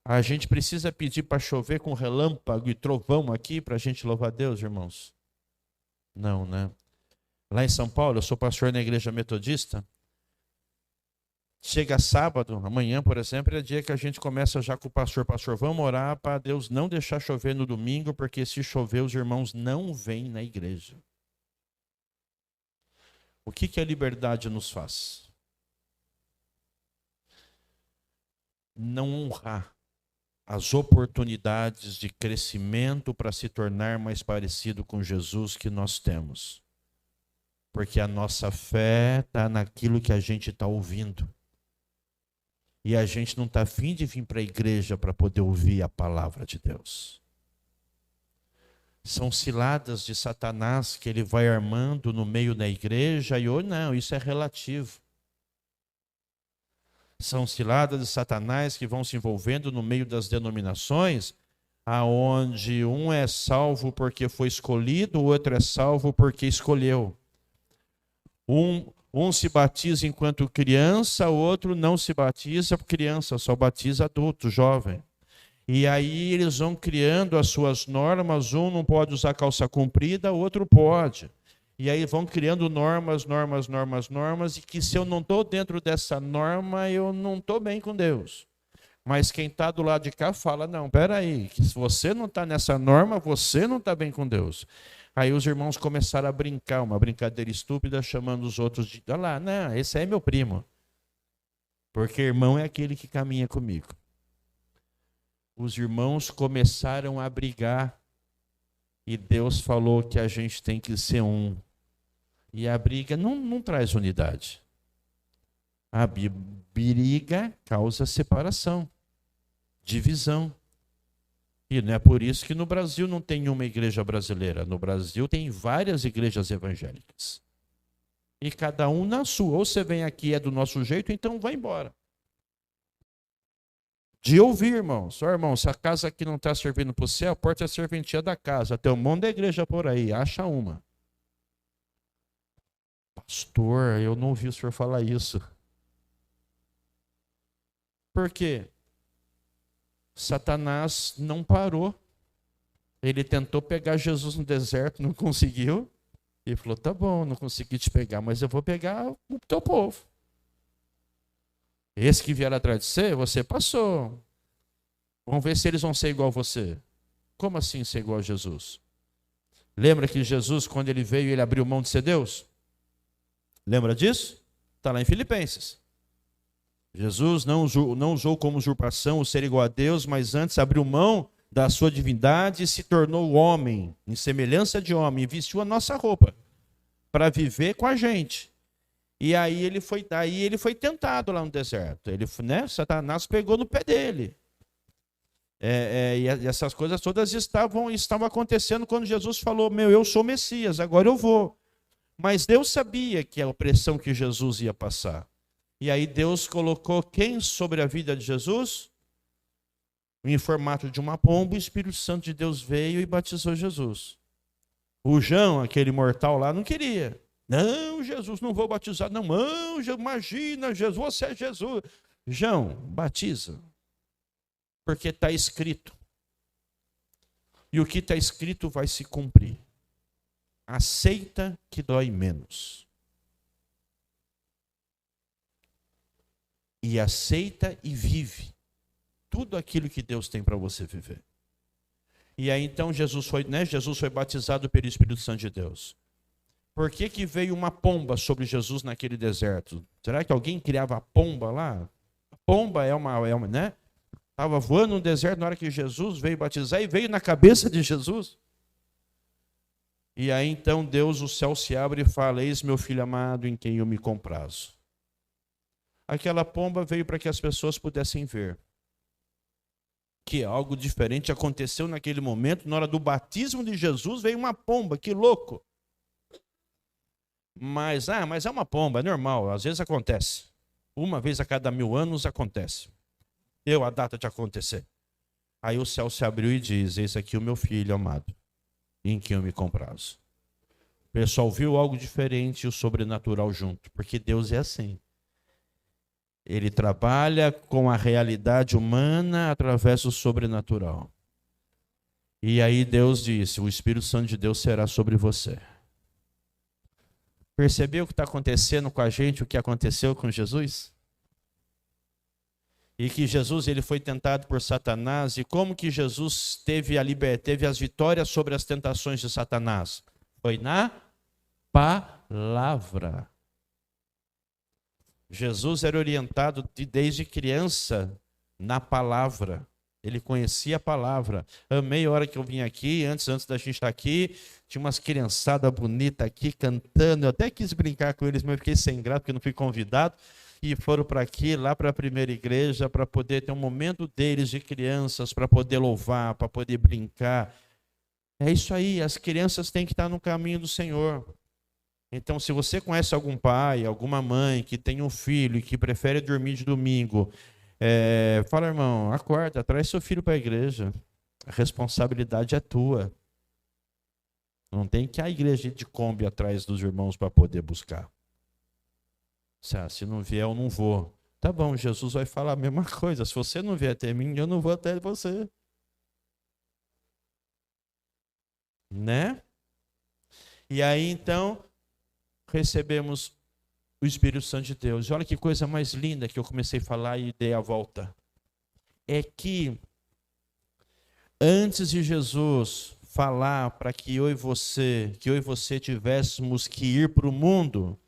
A gente precisa pedir para chover com relâmpago e trovão aqui para a gente louvar a Deus, irmãos? Não, né? Lá em São Paulo, eu sou pastor na igreja metodista. Chega sábado, amanhã, por exemplo, é dia que a gente começa já com o pastor. Pastor, vamos orar para Deus não deixar chover no domingo, porque se chover os irmãos não vêm na igreja. O que a liberdade nos faz? Não honrar as oportunidades de crescimento para se tornar mais parecido com Jesus que nós temos. Porque a nossa fé está naquilo que a gente está ouvindo. E a gente não está afim de vir para a igreja para poder ouvir a palavra de Deus. São ciladas de Satanás que ele vai armando no meio da igreja e não, isso é relativo. São ciladas de Satanás que vão se envolvendo no meio das denominações, aonde um é salvo porque foi escolhido, o outro é salvo porque escolheu. Um se batiza enquanto criança, o outro não se batiza criança, só batiza adulto, jovem. E aí eles vão criando as suas normas, um não pode usar calça comprida, o outro pode. E aí vão criando normas, e que se eu não estou dentro dessa norma, eu não estou bem com Deus. Mas quem está do lado de cá fala, não, peraí, que se você não está nessa norma, você não está bem com Deus. Aí os irmãos começaram a brincar, uma brincadeira estúpida, chamando os outros de, olha lá, não, esse é meu primo. Porque irmão é aquele que caminha comigo. Os irmãos começaram a brigar. E Deus falou que a gente tem que ser um. E a briga não traz unidade. A briga causa separação, divisão. E não é por isso que no Brasil não tem uma igreja brasileira. No Brasil tem várias igrejas evangélicas. E cada um na sua. Ou você vem aqui é do nosso jeito, então vai embora. De ouvir, irmão. Só, irmão, se a casa aqui não está servindo para você, a porta é a serventia da casa. Tem um monte de igreja por aí, acha uma. Pastor, eu não ouvi o senhor falar isso. Por quê? Satanás não parou. Ele tentou pegar Jesus no deserto, não conseguiu. E falou, tá bom, não consegui te pegar, mas eu vou pegar o teu povo. Esse que vier atrás de você passou. Vamos ver se eles vão ser igual a você. Como assim ser igual a Jesus? Lembra que Jesus, quando ele veio, ele abriu mão de ser Deus? Lembra disso? Está lá em Filipenses. Jesus não usou como usurpação o ser igual a Deus, mas antes abriu mão da sua divindade e se tornou homem, em semelhança de homem, e vestiu a nossa roupa para viver com a gente. E aí ele foi tentado lá no deserto. Satanás pegou no pé dele. E essas coisas todas estavam acontecendo quando Jesus falou, eu sou Messias, agora eu vou. Mas Deus sabia que a opressão que Jesus ia passar. E aí Deus colocou quem sobre a vida de Jesus? Em formato de uma pomba, o Espírito Santo de Deus veio e batizou Jesus. O João, aquele mortal lá, não queria. Não, Jesus, não vou batizar. Não, imagina, Jesus, você é Jesus. João, batiza. Porque está escrito. E o que está escrito vai se cumprir. Aceita que dói menos. E aceita e vive tudo aquilo que Deus tem para você viver. E aí então Jesus foi batizado pelo Espírito Santo de Deus. Por que veio uma pomba sobre Jesus naquele deserto? Será que alguém criava pomba lá? Pomba é uma, né? Estava voando no deserto na hora que Jesus veio batizar e veio na cabeça de Jesus. E aí então Deus, o céu se abre e fala: eis meu filho amado em quem eu me comprazo. Aquela pomba veio para que as pessoas pudessem ver que algo diferente aconteceu naquele momento. Na hora do batismo de Jesus veio uma pomba, que louco. Mas é uma pomba, é normal, às vezes acontece. Uma vez a cada 1000 anos acontece. Deu a data de acontecer. Aí o céu se abriu e diz: eis aqui o meu filho amado, em quem eu me comprazo. O pessoal viu algo diferente e o sobrenatural junto, porque Deus é assim. Ele trabalha com a realidade humana através do sobrenatural. E aí Deus disse: o Espírito Santo de Deus será sobre você. Percebeu o que está acontecendo com a gente, o que aconteceu com Jesus? E que Jesus ele foi tentado por Satanás, e como que Jesus teve as vitórias sobre as tentações de Satanás? Foi na palavra. Jesus era orientado desde criança na palavra. Ele conhecia a palavra. Amei a hora que eu vim aqui, antes da gente estar aqui, tinha umas criançadas bonitas aqui cantando. Eu até quis brincar com eles, mas eu fiquei sem graça porque não fui convidado. E foram para aqui, lá para a primeira igreja, para poder ter um momento deles de crianças, para poder louvar, para poder brincar. É isso aí, as crianças têm que estar no caminho do Senhor. Então, se você conhece algum pai, alguma mãe que tem um filho e que prefere dormir de domingo, fala: irmão, acorda, traz seu filho para a igreja. A responsabilidade é tua. Não tem que a igreja ir de Kombi atrás dos irmãos para poder buscar. Se não vier, eu não vou. Tá bom, Jesus vai falar a mesma coisa. Se você não vier até mim, eu não vou até você. Né? E aí, então, recebemos o Espírito Santo de Deus. E olha que coisa mais linda que eu comecei a falar e dei a volta. É que antes de Jesus falar para que eu e você tivéssemos que ir para o mundo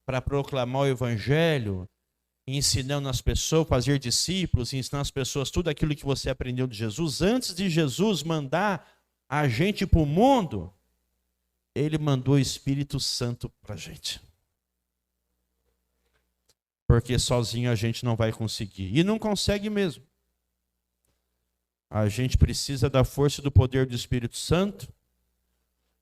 para proclamar o Evangelho, ensinando as pessoas, fazer discípulos, ensinar as pessoas tudo aquilo que você aprendeu de Jesus, antes de Jesus mandar a gente para o mundo, ele mandou o Espírito Santo para a gente. Porque sozinho a gente não vai conseguir. E não consegue mesmo. A gente precisa da força e do poder do Espírito Santo.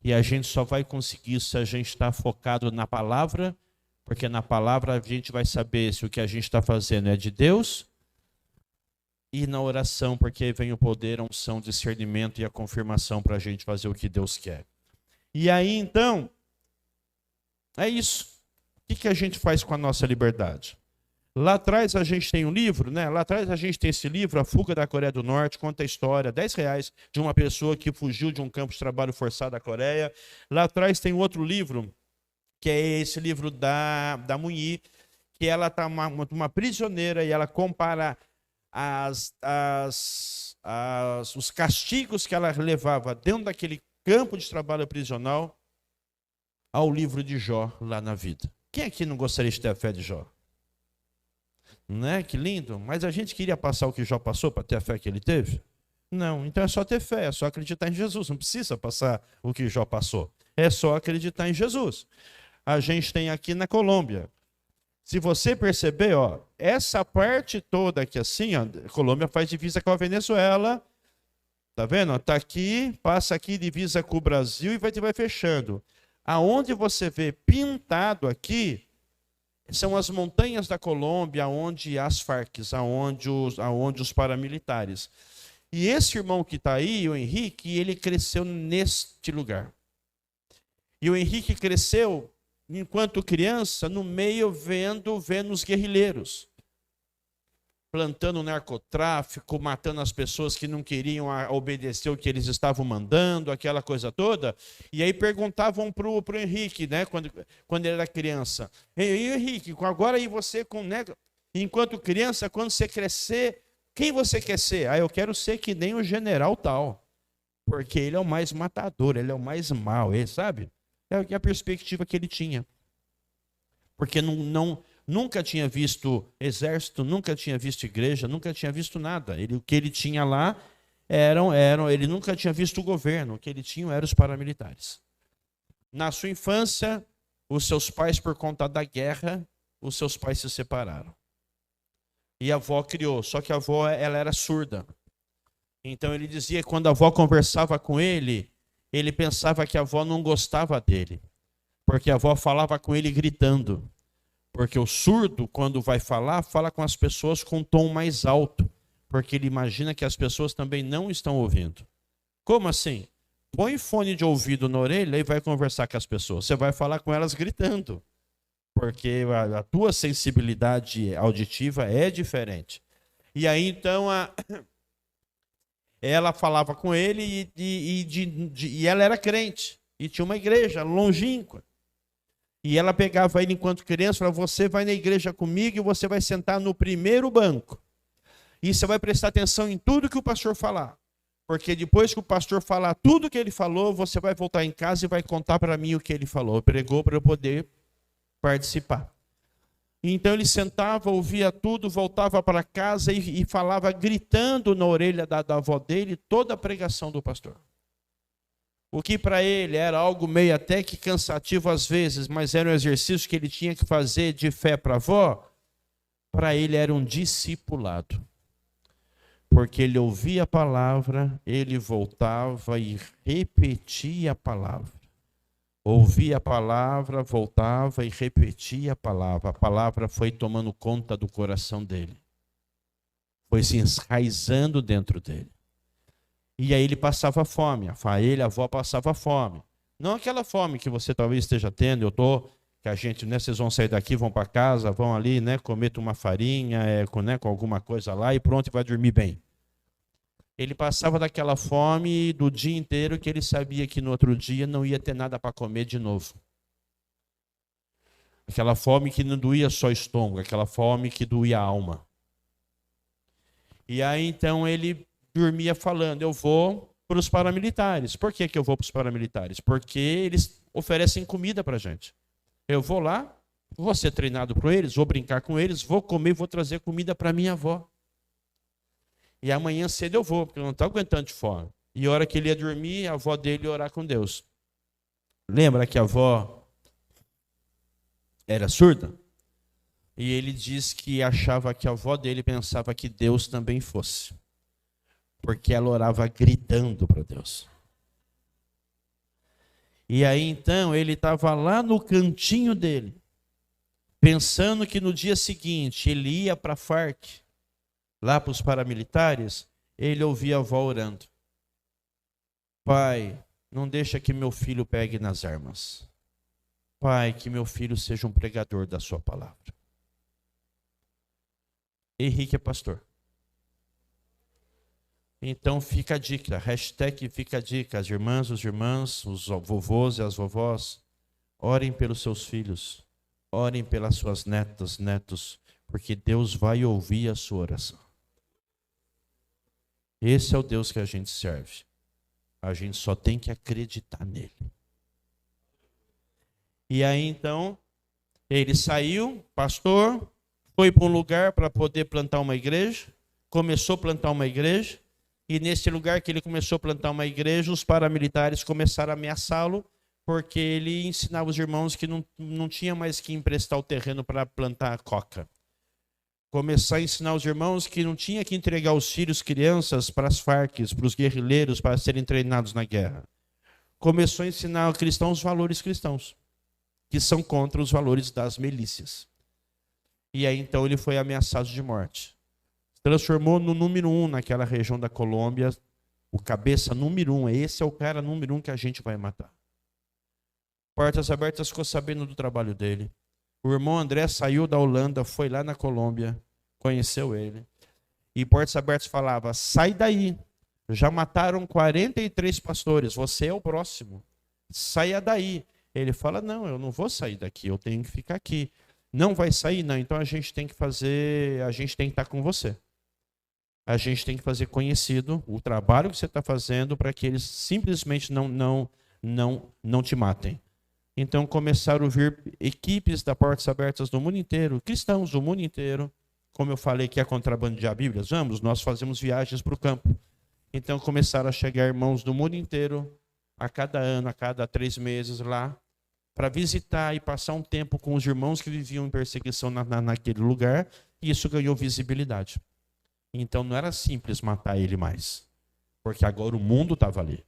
E a gente só vai conseguir se a gente está focado na palavra. Porque na palavra a gente vai saber se o que a gente está fazendo é de Deus. E na oração, porque vem o poder, a unção, o discernimento e a confirmação para a gente fazer o que Deus quer. E aí, então, é isso. O que a gente faz com a nossa liberdade? Lá atrás a gente tem um livro, né? Lá atrás a gente tem esse livro, A Fuga da Coreia do Norte, conta a história, R$10, de uma pessoa que fugiu de um campo de trabalho forçado da Coreia. Lá atrás tem outro livro, que é esse livro da Munhí, que ela está uma prisioneira e ela compara os castigos que ela levava dentro daquele campo de trabalho prisional ao livro de Jó lá na vida. Quem aqui não gostaria de ter a fé de Jó? Não é? Que lindo. Mas a gente queria passar o que Jó passou para ter a fé que ele teve? Não. Então é só ter fé, é só acreditar em Jesus. Não precisa passar o que Jó passou. É só acreditar em Jesus. A gente tem aqui na Colômbia. Se você perceber, ó, essa parte toda aqui assim, ó, a Colômbia faz divisa com a Venezuela. Tá vendo? Está aqui, passa aqui, divisa com o Brasil e vai fechando. Aonde você vê pintado aqui são as montanhas da Colômbia, onde as Farc, aonde os paramilitares. E esse irmão que está aí, o Henrique, ele cresceu neste lugar. E o Henrique cresceu, enquanto criança, no meio vendo os guerrilheiros. Plantando narcotráfico, matando as pessoas que não queriam obedecer o que eles estavam mandando, aquela coisa toda. E aí perguntavam para o Henrique, né, quando ele era criança: Ei, Henrique, agora aí você, né, enquanto criança, quando você crescer, quem você quer ser? Eu quero ser que nem o general tal, porque ele é o mais matador, ele é o mais mau, ele sabe? É a perspectiva que ele tinha. Porque nunca tinha visto exército, nunca tinha visto igreja, nunca tinha visto nada. O que ele tinha lá ele nunca tinha visto o governo, o que ele tinha eram os paramilitares. Na sua infância, os seus pais, por conta da guerra, os seus pais se separaram. E a avó criou, só que a avó ela era surda. Então ele dizia que quando a avó conversava com ele pensava que a avó não gostava dele, porque a avó falava com ele gritando. Porque o surdo, quando vai falar, fala com as pessoas com um tom mais alto, porque ele imagina que as pessoas também não estão ouvindo. Como assim? Põe fone de ouvido na orelha e vai conversar com as pessoas. Você vai falar com elas gritando, porque a tua sensibilidade auditiva é diferente. E aí, então, ela falava com ele e ela era crente. E tinha uma igreja longínqua. E ela pegava ele enquanto criança e falava, você vai na igreja comigo e você vai sentar no primeiro banco. E você vai prestar atenção em tudo que o pastor falar. Porque depois que o pastor falar tudo que ele falou, você vai voltar em casa e vai contar para mim o que ele falou. Pregou para eu poder participar. Então ele sentava, ouvia tudo, voltava para casa e falava gritando na orelha da avó dele toda a pregação do pastor. O que para ele era algo meio até que cansativo às vezes, mas era um exercício que ele tinha que fazer de fé para a avó, para ele era um discipulado. Porque ele ouvia a palavra, ele voltava e repetia a palavra. Ouvia a palavra, voltava e repetia a palavra. A palavra foi tomando conta do coração dele. Foi se enraizando dentro dele. E aí ele passava fome. A avó passava fome. Não aquela fome que você talvez esteja tendo, que a gente, né, vocês vão sair daqui, vão para casa, vão ali, né, comer uma farinha, com alguma coisa lá e pronto, e vai dormir bem. Ele passava daquela fome do dia inteiro que ele sabia que no outro dia não ia ter nada para comer de novo. Aquela fome que não doía só o estômago, aquela fome que doía a alma. E aí então ele dormia falando, eu vou para os paramilitares. Por que eu vou para os paramilitares? Porque eles oferecem comida para a gente. Eu vou lá, vou ser treinado por eles, vou brincar com eles, vou comer, vou trazer comida para minha avó. E amanhã cedo eu vou, porque eu não estou aguentando de fome. E a hora que ele ia dormir, a avó dele ia orar com Deus. Lembra que a avó era surda? E ele diz que achava que a avó dele pensava que Deus também fosse. Porque ela orava gritando para Deus. E aí então ele estava lá no cantinho dele, pensando que no dia seguinte ele ia para a Farc, lá para os paramilitares, ele ouvia a avó orando. Pai, não deixa que meu filho pegue nas armas. Pai, que meu filho seja um pregador da sua palavra. Henrique é pastor. Então fica a dica, hashtag fica a dica, as irmãs, os irmãos, os vovôs e as vovós, orem pelos seus filhos, orem pelas suas netas, netos, porque Deus vai ouvir a sua oração. Esse é o Deus que a gente serve. A gente só tem que acreditar nele. E aí então, ele saiu, pastor, foi para um lugar para poder plantar uma igreja, começou a plantar uma igreja, e nesse lugar que ele começou a plantar uma igreja, os paramilitares começaram a ameaçá-lo, porque ele ensinava os irmãos que não tinha mais que emprestar o terreno para plantar a coca. Começar a ensinar os irmãos que não tinha que entregar os filhos, crianças, para as Farc, para os guerrilheiros, para serem treinados na guerra. Começou a ensinar aos cristãos os valores cristãos, que são contra os valores das milícias. E aí então ele foi ameaçado de morte. Transformou no número 1 naquela região da Colômbia, o cabeça número 1. Esse é o cara número 1 que a gente vai matar. Portas Abertas ficou sabendo do trabalho dele. O irmão André saiu da Holanda, foi lá na Colômbia, conheceu ele. E Portas Abertas falava, sai daí, já mataram 43 pastores, você é o próximo, saia daí. Ele fala, não, eu não vou sair daqui, eu tenho que ficar aqui. Não vai sair? Não, então a gente tem que estar com você. A gente tem que fazer conhecido o trabalho que você está fazendo para que eles simplesmente não te matem. Então começaram a vir equipes da Portas Abertas do mundo inteiro, cristãos do mundo inteiro. Como eu falei que é contrabandear Bíblias, nós fazemos viagens para o campo. Então começaram a chegar irmãos do mundo inteiro, a cada ano, a cada 3 meses lá, para visitar e passar um tempo com os irmãos que viviam em perseguição naquele lugar, e isso ganhou visibilidade. Então não era simples matar ele mais, porque agora o mundo estava ali.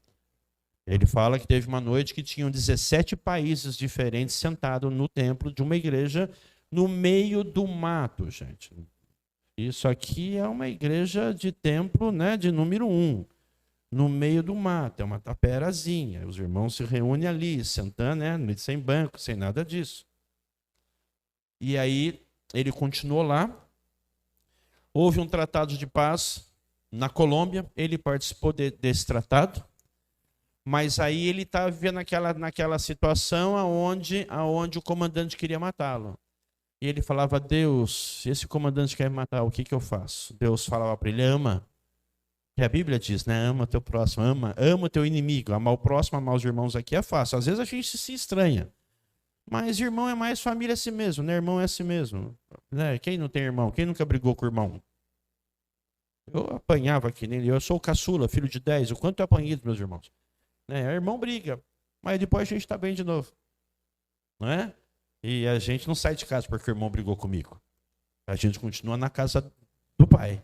Ele fala que teve uma noite que tinham 17 países diferentes sentados no templo de uma igreja no meio do mato, gente. Isso aqui é uma igreja de templo, né, de número 1, no meio do mato, é uma taperazinha. Os irmãos se reúnem ali, sentando, né, sem banco, sem nada disso. E aí ele continuou lá. Houve um tratado de paz na Colômbia, ele participou desse tratado, mas aí ele estava vivendo naquela situação aonde o comandante queria matá-lo. E ele falava: Deus, se esse comandante quer me matar, o que eu faço? Deus falava para ele: ama. E a Bíblia diz, né? Ama teu próximo, ama o teu inimigo. Amar o próximo, amar os irmãos aqui é fácil. Às vezes a gente se estranha. Mas irmão é mais família a si mesmo, né? Irmão é a si mesmo. Né? Quem não tem irmão? Quem nunca brigou com o irmão? Eu apanhava aqui nele. Eu sou o caçula, filho de 10. O quanto eu apanhei dos meus irmãos? Né? Irmão briga, mas depois a gente está bem de novo. Não é? E a gente não sai de casa porque o irmão brigou comigo. A gente continua na casa do pai.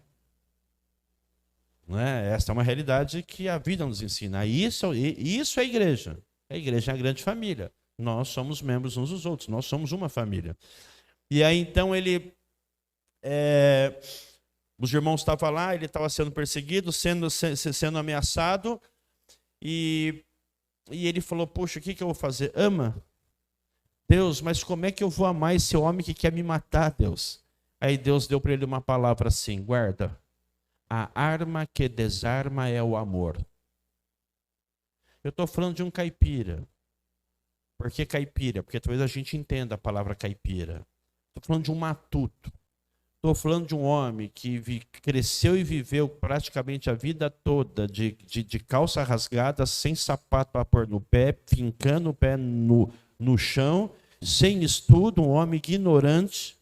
Não é? Essa é uma realidade que a vida nos ensina. Isso é a igreja. A igreja é a grande família. Nós somos membros uns dos outros. Nós somos uma família. E aí então os irmãos estavam lá, ele estava sendo perseguido, sendo ameaçado. E ele falou: poxa, o que eu vou fazer? Ama. Deus, mas como é que eu vou amar esse homem que quer me matar, Deus? Aí Deus deu para ele uma palavra assim: guarda, a arma que desarma é o amor. Eu estou falando de um caipira. Por que caipira? Porque talvez a gente entenda a palavra caipira. Estou falando de um matuto. Estou falando de um homem que cresceu e viveu praticamente a vida toda de calça rasgada, sem sapato para pôr no pé, fincando o pé no chão, sem estudo, um homem ignorante,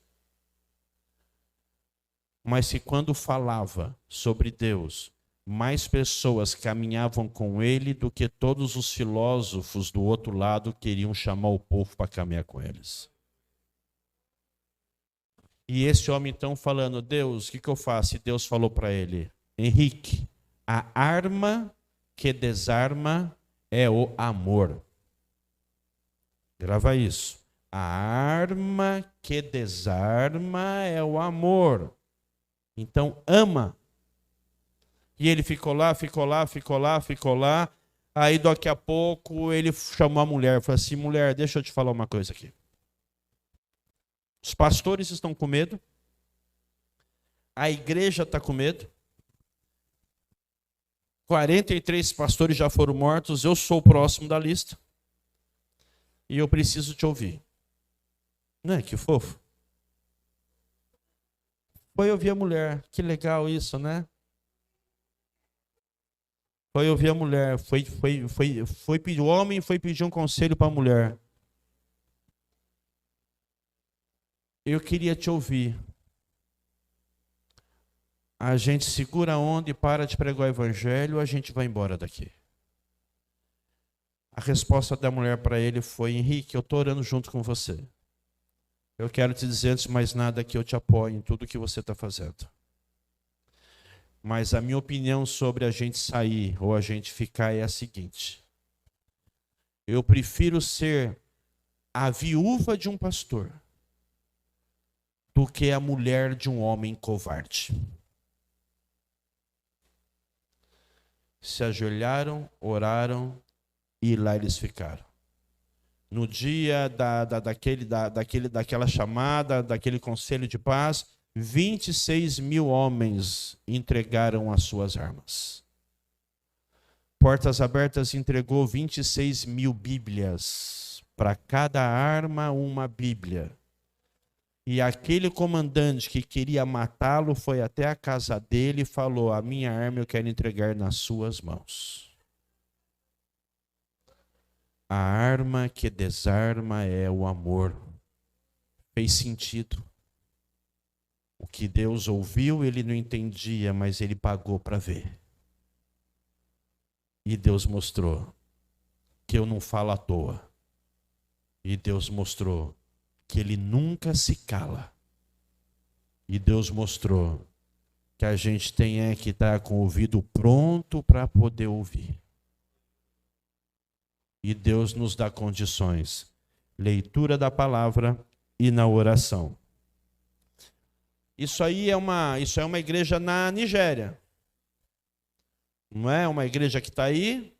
mas que quando falava sobre Deus, mais pessoas caminhavam com ele do que todos os filósofos do outro lado queriam chamar o povo para caminhar com eles. E esse homem então falando: Deus, o que eu faço? E Deus falou para ele: Henrique, a arma que desarma é o amor. Grava isso. A arma que desarma é o amor. Então ama. E ele ficou lá. Aí daqui a pouco ele chamou a mulher. Falou assim: mulher, deixa eu te falar uma coisa aqui. Os pastores estão com medo. A igreja está com medo. 43 pastores já foram mortos. Eu sou o próximo da lista. E eu preciso te ouvir. Não é que fofo? Foi ouvir a mulher. Que legal isso, né? Foi ouvir a mulher. O homem foi pedir um conselho para a mulher. Eu queria te ouvir. A gente segura a onda e para de pregar o evangelho, a gente vai embora daqui. A resposta da mulher para ele foi: Henrique, eu estou orando junto com você. Eu quero te dizer, antes de mais nada, que eu te apoio em tudo que você está fazendo. Mas a minha opinião sobre a gente sair ou a gente ficar é a seguinte: eu prefiro ser a viúva de um pastor do que a mulher de um homem covarde. Se ajoelharam, e lá eles ficaram. No dia daquela chamada, daquele conselho de paz, 26 mil homens entregaram as suas armas. Portas Abertas entregou 26 mil Bíblias. Para cada arma, uma Bíblia. E aquele comandante que queria matá-lo foi até a casa dele e falou: a minha arma eu quero entregar nas suas mãos. A arma que desarma é o amor. Fez sentido. O que Deus ouviu, ele não entendia, mas ele pagou para ver. E Deus mostrou que eu não falo à toa. E Deus mostrou que ele nunca se cala. E Deus mostrou que a gente tem que estar com o ouvido pronto para poder ouvir. E Deus nos dá condições. Leitura da palavra e na oração. Isso é uma igreja na Nigéria. Não é uma igreja que está aí.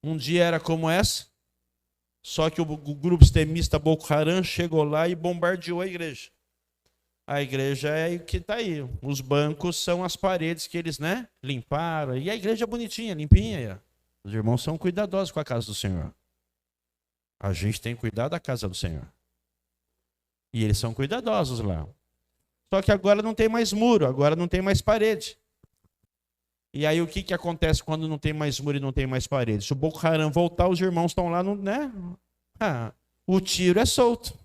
Um dia era como essa. Só que o grupo extremista Boko Haram chegou lá e bombardeou a igreja. A igreja é o que está aí. Os bancos são as paredes que eles, limparam. E a igreja é bonitinha, limpinha. Os irmãos são cuidadosos com a casa do Senhor. A gente tem que cuidar da casa do Senhor. E eles são cuidadosos lá. Só que agora não tem mais muro, agora não tem mais parede. E aí o que acontece quando não tem mais muro e não tem mais parede? Se o Boko Haram voltar, os irmãos estão lá, o tiro é solto.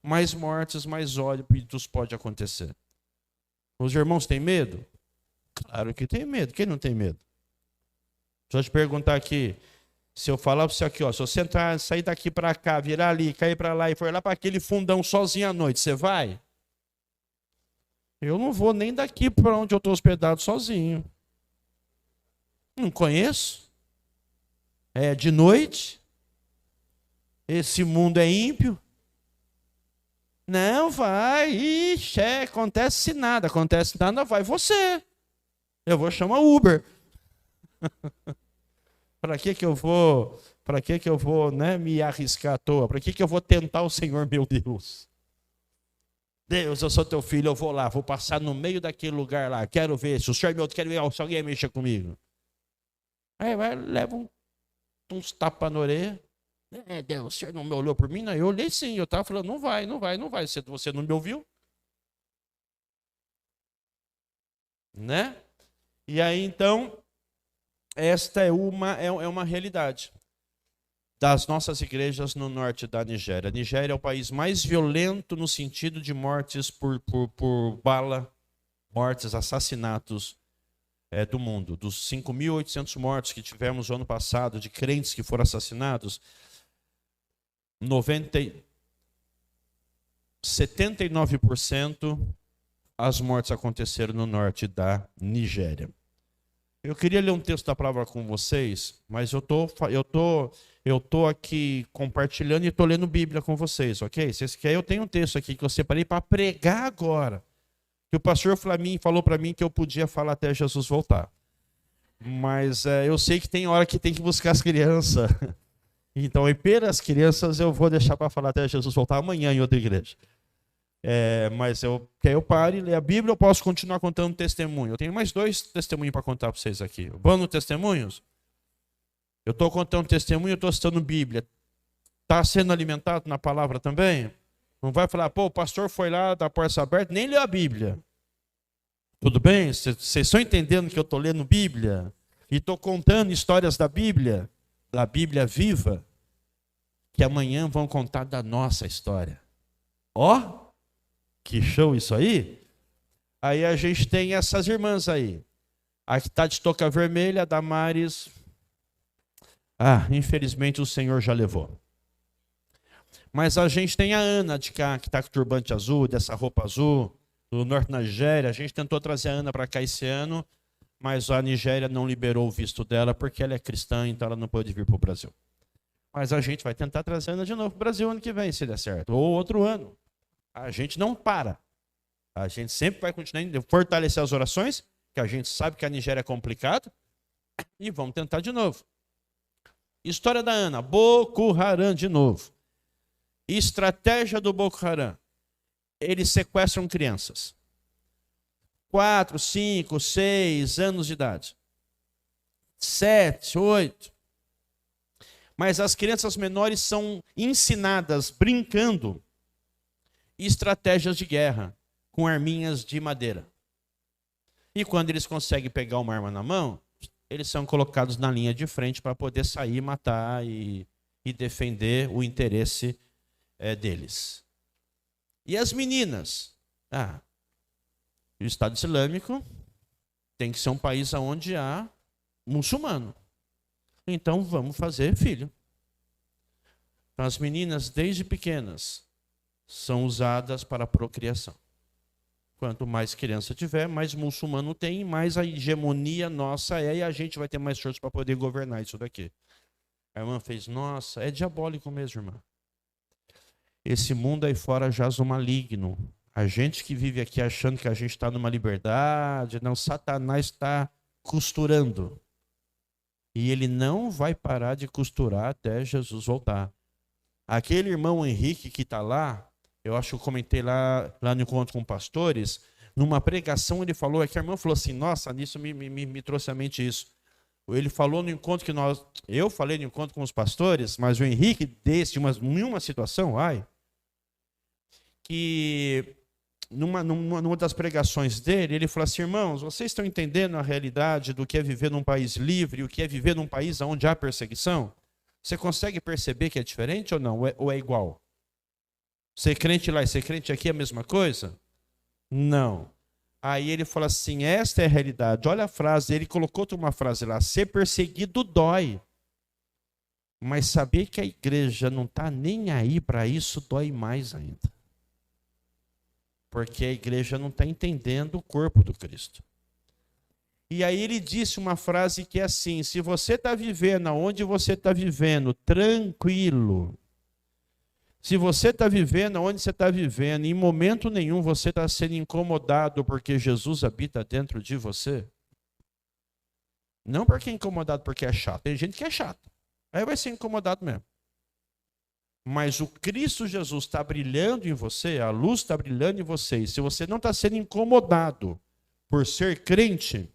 Mais mortes, mais óbitos pode acontecer. Os irmãos têm medo? Claro que tem medo. Quem não tem medo? Deixa eu te perguntar aqui. Se eu falar para você aqui, se você sair daqui para cá, virar ali, cair para lá e for lá para aquele fundão sozinho à noite, você vai? Eu não vou nem daqui para onde eu estou hospedado sozinho. Não conheço. É de noite. Esse mundo é ímpio. Não vai. Ixi, acontece nada, vai você. Eu vou chamar Uber. Para que eu vou, me arriscar à toa? Para que eu vou tentar o Senhor, meu Deus? Deus, eu sou teu filho, eu vou lá, vou passar no meio daquele lugar lá, quero ver, se o Senhor quero ver se alguém mexa comigo. Aí vai, leva uns tapas na orelha. Deus, o Senhor não me olhou por mim? Não, eu olhei sim, eu estava falando, não vai, você não me ouviu? E aí então, esta é uma realidade das nossas igrejas no norte da Nigéria. A Nigéria é o país mais violento no sentido de mortes por bala, mortes, assassinatos do mundo. Dos 5.800 mortos que tivemos no ano passado, de crentes que foram assassinados, 79% as mortes aconteceram no norte da Nigéria. Eu queria ler um texto da palavra com vocês, mas eu tô aqui compartilhando e estou lendo Bíblia com vocês, ok? Se vocês querem, eu tenho um texto aqui que eu separei para pregar agora. Que o pastor Flaminho falou para mim que eu podia falar até Jesus voltar. Mas eu sei que tem hora que tem que buscar as crianças. Então, pelas crianças, eu vou deixar para falar até Jesus voltar amanhã em outra igreja. Mas eu paro e ler a Bíblia, eu posso continuar contando testemunho. Eu tenho mais 2 testemunhos para contar para vocês aqui. Vamos no testemunhos? Eu estou contando testemunho, eu estou citando Bíblia. Está sendo alimentado na palavra também? Não vai falar, o pastor foi lá da porta aberta, nem leu a Bíblia. Tudo bem? Vocês estão entendendo que eu estou lendo Bíblia? E estou contando histórias da Bíblia viva, que amanhã vão contar da nossa história. Que show isso aí? Aí a gente tem essas irmãs aí. A que está de touca vermelha, a Damares. Infelizmente o Senhor já levou. Mas a gente tem a Ana de cá, que está com turbante azul, dessa roupa azul, do norte da Nigéria. A gente tentou trazer a Ana para cá esse ano, mas a Nigéria não liberou o visto dela porque ela é cristã, então ela não pode vir para o Brasil. Mas a gente vai tentar trazer a Ana de novo para o Brasil ano que vem, se der certo. Ou outro ano. A gente não para. A gente sempre vai continuar fortalecer as orações, que a gente sabe que a Nigéria é complicado, e vamos tentar de novo. História da Ana, Boko Haram de novo. Estratégia do Boko Haram. Eles sequestram crianças. 4, 5, 6 anos de idade. 7, 8. Mas as crianças menores são ensinadas, brincando, estratégias de guerra com arminhas de madeira. E quando eles conseguem pegar uma arma na mão, eles são colocados na linha de frente para poder sair, matar e defender o interesse deles. E as meninas? O Estado Islâmico tem que ser um país onde há muçulmano. Então vamos fazer filho. Então, as meninas, desde pequenas, são usadas para a procriação. Quanto mais criança tiver, mais muçulmano tem, mais a hegemonia nossa e a gente vai ter mais força para poder governar isso daqui. A irmã fez, nossa, é diabólico mesmo, irmã. Esse mundo aí fora jaz o maligno. A gente que vive aqui achando que a gente está numa liberdade, não, Satanás está costurando. E ele não vai parar de costurar até Jesus voltar. Aquele irmão Henrique que está lá, eu acho que eu comentei lá no encontro com pastores, numa pregação ele falou, que a irmã falou assim, nossa, nisso me trouxe à mente isso. Ele falou no encontro que eu falei no encontro com os pastores, mas o Henrique desse em uma situação, que numa das pregações dele, ele falou assim, irmãos, vocês estão entendendo a realidade do que é viver num país livre e o que é viver num país onde há perseguição? Você consegue perceber que é diferente ou não? Ou é igual? Ser crente lá e ser crente aqui é a mesma coisa? Não. Aí ele fala assim, esta é a realidade. Olha a frase, ele colocou uma frase lá, ser perseguido dói. Mas saber que a igreja não está nem aí para isso dói mais ainda. Porque a igreja não está entendendo o corpo do Cristo. E aí ele disse uma frase que é assim, se você está vivendo aonde você está vivendo, tranquilo, se você está vivendo onde você está vivendo, em momento nenhum você está sendo incomodado porque Jesus habita dentro de você. Não porque é incomodado porque é chato. Tem gente que é chata. Aí vai ser incomodado mesmo. Mas o Cristo Jesus está brilhando em você, a luz está brilhando em você. E se você não está sendo incomodado por ser crente,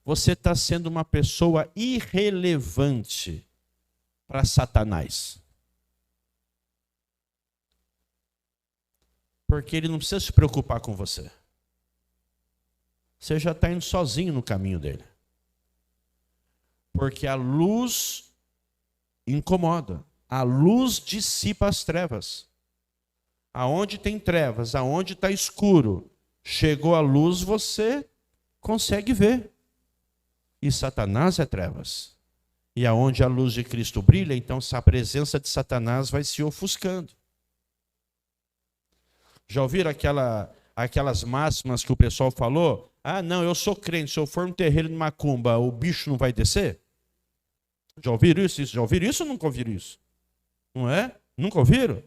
você está sendo uma pessoa irrelevante para Satanás. Porque ele não precisa se preocupar com você. Você já está indo sozinho no caminho dele. Porque a luz incomoda. A luz dissipa as trevas. Aonde tem trevas, aonde está escuro, chegou a luz, você consegue ver. E Satanás é trevas. E aonde a luz de Cristo brilha, então a presença de Satanás vai se ofuscando. Já ouviram aquelas máximas que o pessoal falou? Não, eu sou crente, se eu for no terreiro de macumba, o bicho não vai descer? Já ouviram isso? Já ouviram isso ou nunca ouviram isso? Não é? Nunca ouviram?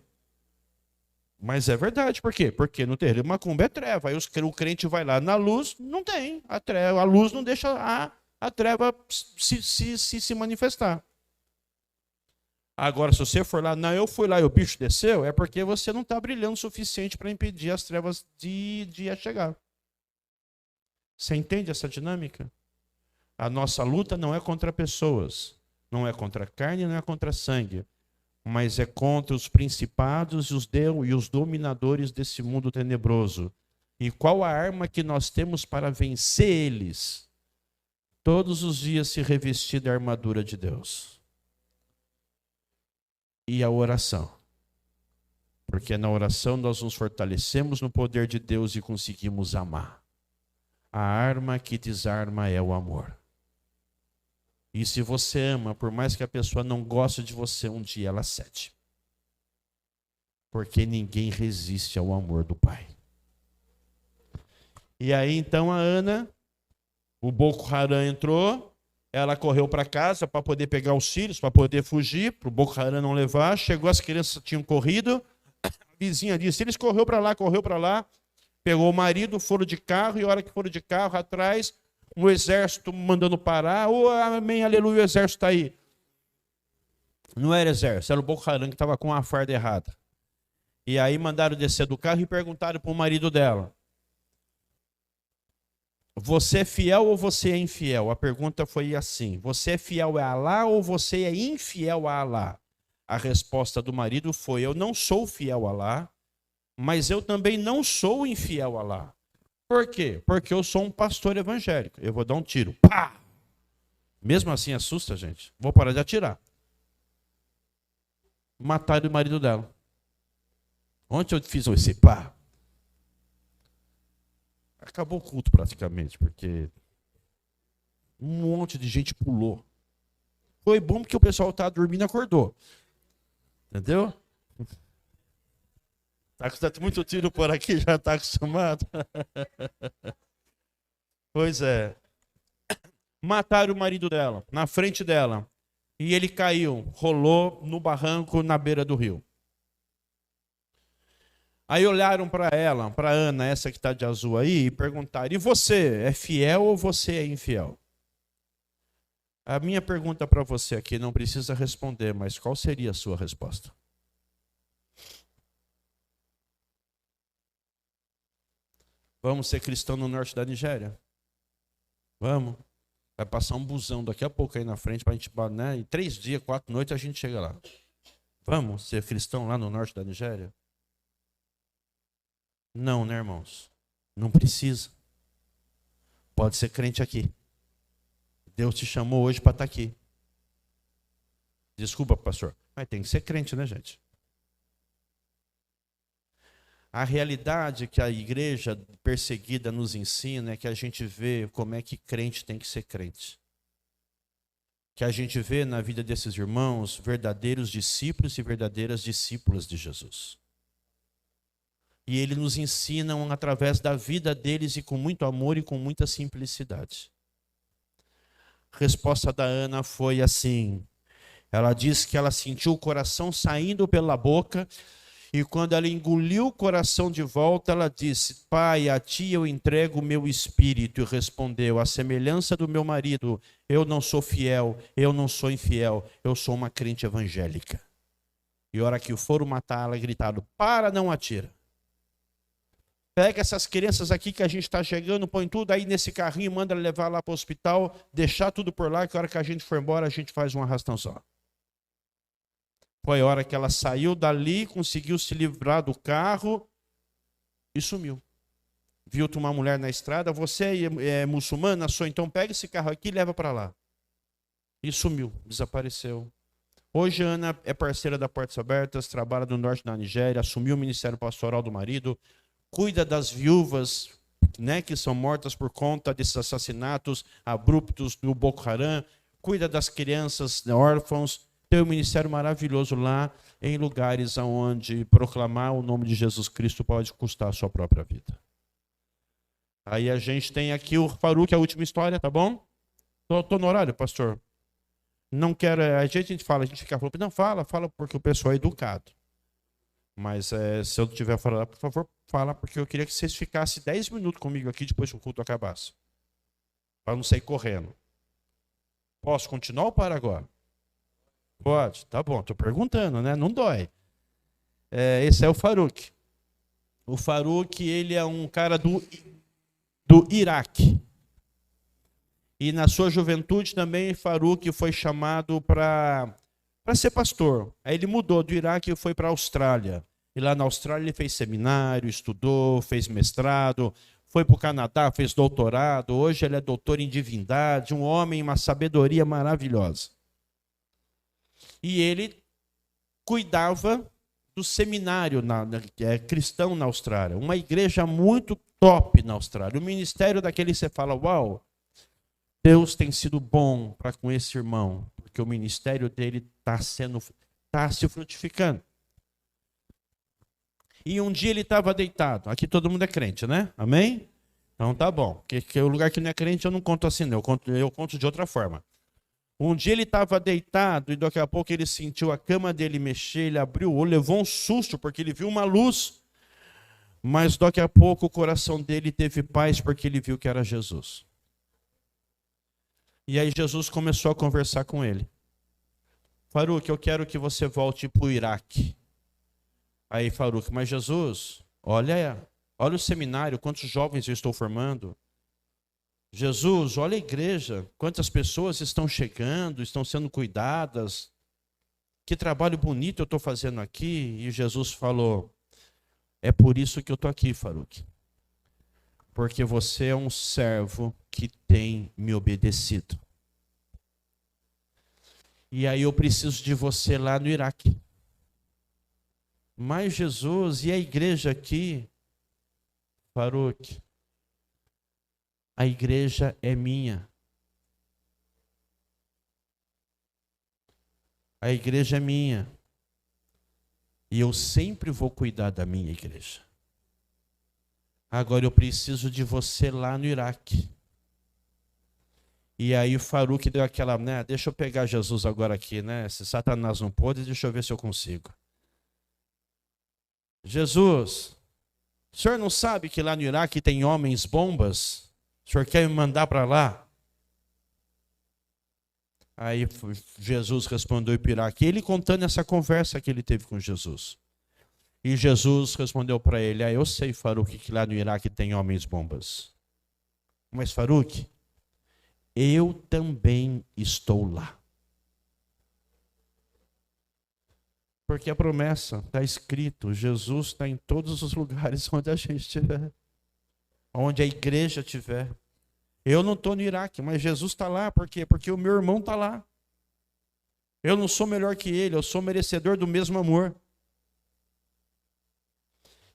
Mas é verdade, por quê? Porque no terreiro de macumba é treva, aí o crente vai lá na luz, não tem, a luz não deixa a treva se manifestar. Agora, se você for lá, não, eu fui lá e o bicho desceu, é porque você não está brilhando o suficiente para impedir as trevas de chegar. Você entende essa dinâmica? A nossa luta não é contra pessoas, não é contra carne, não é contra sangue, mas é contra os principados e os dominadores desse mundo tenebroso. E qual a arma que nós temos para vencer eles? Todos os dias se revestir da armadura de Deus. E a oração. Porque na oração nós nos fortalecemos no poder de Deus e conseguimos amar. A arma que desarma é o amor. E se você ama, por mais que a pessoa não goste de você, um dia ela cede. Porque ninguém resiste ao amor do Pai. E aí então a Ana, o Boko Haram entrou, ela correu para casa para poder pegar os filhos, para poder fugir, para o Boko Haram não levar. Chegou, as crianças tinham corrido, a vizinha disse, eles correu para lá, pegou o marido, foram de carro, e a hora que foram de carro atrás, o exército mandando parar, amém, aleluia, o exército está aí. Não era exército, era o Boko Haram que estava com a farda errada. E aí mandaram descer do carro e perguntaram para o marido dela, você é fiel ou você é infiel? A pergunta foi assim, você é fiel a Alá ou você é infiel a Alá? A resposta do marido foi, eu não sou fiel a Alá, mas eu também não sou infiel a Alá. Por quê? Porque eu sou um pastor evangélico. Eu vou dar um tiro. Pá! Mesmo assim assusta, gente. Vou parar de atirar. Mataram o marido dela. Ontem eu fiz esse pá. Acabou o culto praticamente, porque um monte de gente pulou. Foi bom porque o pessoal estava dormindo e acordou. Entendeu? Tá muito tiro por aqui, já está acostumado. Pois é. Mataram o marido dela, na frente dela. E ele caiu, rolou no barranco na beira do rio. Aí olharam para ela, para Ana, essa que está de azul aí, e perguntaram: e você, é fiel ou você é infiel? A minha pergunta para você aqui, não precisa responder, mas qual seria a sua resposta? Vamos ser cristão no norte da Nigéria? Vamos. Vai passar um busão daqui a pouco aí na frente para a gente, né? Em 3 dias, 4 noites a gente chega lá. Vamos ser cristão lá no norte da Nigéria? Não, né, irmãos? Não precisa. Pode ser crente aqui. Deus te chamou hoje para estar aqui. Desculpa, pastor, mas tem que ser crente, né, gente? A realidade que a igreja perseguida nos ensina é que a gente vê como é que crente tem que ser crente. Que a gente vê na vida desses irmãos verdadeiros discípulos e verdadeiras discípulas de Jesus. E eles nos ensinam através da vida deles e com muito amor e com muita simplicidade. A resposta da Ana foi assim. Ela disse que ela sentiu o coração saindo pela boca e quando ela engoliu o coração de volta, ela disse: Pai, a ti eu entrego o meu espírito. E respondeu: a semelhança do meu marido, eu não sou fiel, eu não sou infiel, eu sou uma crente evangélica. E a hora que foram matá-la, gritaram: para, não atira. Pega essas crianças aqui que a gente está chegando, põe tudo aí nesse carrinho, manda levar lá para o hospital, deixar tudo por lá, que a hora que a gente for embora, a gente faz um arrastão só. Foi a hora que ela saiu dali, conseguiu se livrar do carro e sumiu. Viu uma mulher na estrada: você é muçulmana? Sou, então pega esse carro aqui e leva para lá. E sumiu, desapareceu. Hoje a Ana é parceira da Portas Abertas, trabalha no norte da Nigéria, assumiu o ministério pastoral do marido, cuida das viúvas, né, que são mortas por conta desses assassinatos abruptos do Boko Haram, cuida das crianças órfãos, tem um ministério maravilhoso lá, em lugares onde proclamar o nome de Jesus Cristo pode custar a sua própria vida. Aí a gente tem aqui o Faruque, a última história, tá bom? Tô no horário, pastor. Não quero, a gente fala, a gente fica falando, não, fala porque o pessoal é educado. Mas se eu não tiver falado, por favor, fala, porque eu queria que vocês ficassem 10 minutos comigo aqui depois que o culto acabasse. Para não sair correndo. Posso continuar ou para agora? Pode, tá bom, estou perguntando, né? Não dói. Esse é o Faruque. O Faruque, ele é um cara do Iraque. E na sua juventude também, Faruque foi chamado para ser pastor. Aí ele mudou do Iraque e foi para a Austrália. E lá na Austrália ele fez seminário, estudou, fez mestrado, foi para o Canadá, fez doutorado. Hoje ele é doutor em divindade, um homem, uma sabedoria maravilhosa. E ele cuidava do seminário cristão na Austrália. Uma igreja muito top na Austrália. O ministério daquele você fala: uau, Deus tem sido bom para com esse irmão, porque o ministério dele está se frutificando. E um dia ele estava deitado. Aqui todo mundo é crente, né? Amém? Então tá bom. Porque o lugar que não é crente eu não conto assim, não. Eu conto de outra forma. Um dia ele estava deitado e daqui a pouco ele sentiu a cama dele mexer, ele abriu o olho, levou um susto porque ele viu uma luz. Mas daqui a pouco o coração dele teve paz porque ele viu que era Jesus. E aí Jesus começou a conversar com ele. Faruque, eu quero que você volte para o Iraque. Aí Faruque, mas Jesus, olha o seminário, quantos jovens eu estou formando. Jesus, olha a igreja, quantas pessoas estão chegando, estão sendo cuidadas. Que trabalho bonito eu estou fazendo aqui. E Jesus falou: é por isso que eu estou aqui, Faruque. Porque você é um servo que tem me obedecido. E aí eu preciso de você lá no Iraque. Mas Jesus, e a igreja aqui? Faruque, a igreja é minha. A igreja é minha. E eu sempre vou cuidar da minha igreja. Agora eu preciso de você lá no Iraque. E aí o Faruque deu aquela, né? Deixa eu pegar Jesus agora aqui, né? Se Satanás não pôde, deixa eu ver se eu consigo. Jesus, o senhor não sabe que lá no Iraque tem homens bombas? O senhor quer me mandar para lá? Aí Jesus respondeu para o Iraque, ele contando essa conversa que ele teve com Jesus. E Jesus respondeu para ele, eu sei, Faruque, que lá no Iraque tem homens bombas. Mas, Faruque, eu também estou lá. Porque a promessa está escrito, Jesus está em todos os lugares onde a gente estiver. Onde a igreja estiver. Eu não estou no Iraque, mas Jesus está lá. Por quê? Porque o meu irmão está lá. Eu não sou melhor que ele, eu sou merecedor do mesmo amor.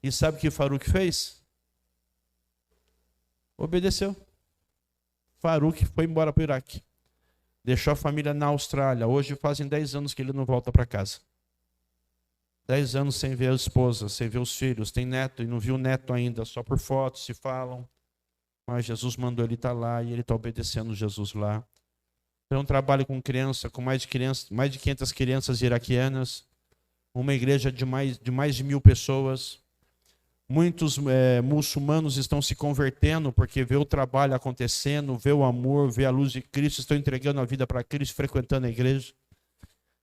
E sabe o que Faruque fez? Obedeceu. Faruque foi embora para o Iraque. Deixou a família na Austrália. Hoje fazem 10 anos que ele não volta para casa. 10 anos sem ver a esposa, sem ver os filhos. Tem neto e não viu o neto ainda, só por fotos se falam. Mas Jesus mandou ele estar lá e ele está obedecendo Jesus lá. Tem um trabalho com criança, com mais de 500 crianças iraquianas. Uma igreja de mais de 1.000 pessoas. Muitos muçulmanos estão se convertendo porque vê o trabalho acontecendo, vê o amor, vê a luz de Cristo, estão entregando a vida para Cristo, frequentando a igreja.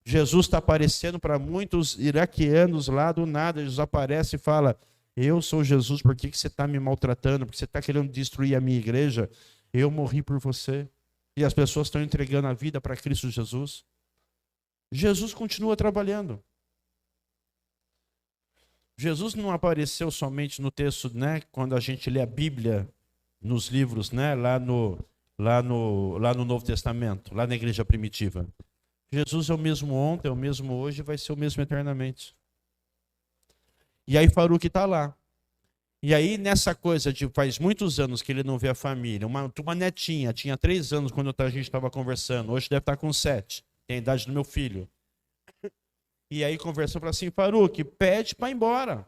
Jesus está aparecendo para muitos iraquianos lá do nada. Jesus aparece e fala, eu sou Jesus, por que você está me maltratando? Porque você está querendo destruir a minha igreja? Eu morri por você. E as pessoas estão entregando a vida para Cristo Jesus. Jesus continua trabalhando. Jesus não apareceu somente no texto, né, quando a gente lê a Bíblia, nos livros, né, lá no Novo Testamento, lá na igreja primitiva. Jesus é o mesmo ontem, é o mesmo hoje e vai ser o mesmo eternamente. E aí Faruque está lá. E aí nessa coisa de faz muitos anos que ele não vê a família, uma netinha, tinha 3 anos quando a gente estava conversando, hoje deve estar com 7, tem a idade do meu filho. E aí conversou para assim, Faruque, pede para ir embora.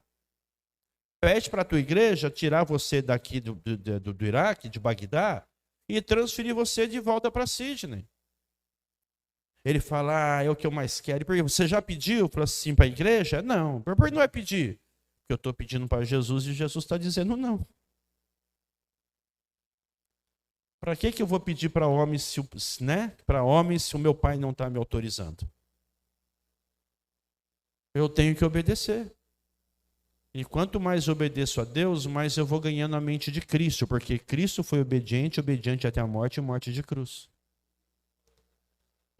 Pede para a tua igreja tirar você daqui do Iraque, de Bagdá, e transferir você de volta para Sydney. Ele fala, é o que eu mais quero. Porque você já pediu assim, para a igreja? Não. Por que não vai pedir? Porque eu estou pedindo para Jesus e Jesus está dizendo não. Para que eu vou pedir para homens, se o meu pai não está me autorizando? Eu tenho que obedecer. E quanto mais obedeço a Deus, mais eu vou ganhando a mente de Cristo, porque Cristo foi obediente até a morte e morte de cruz.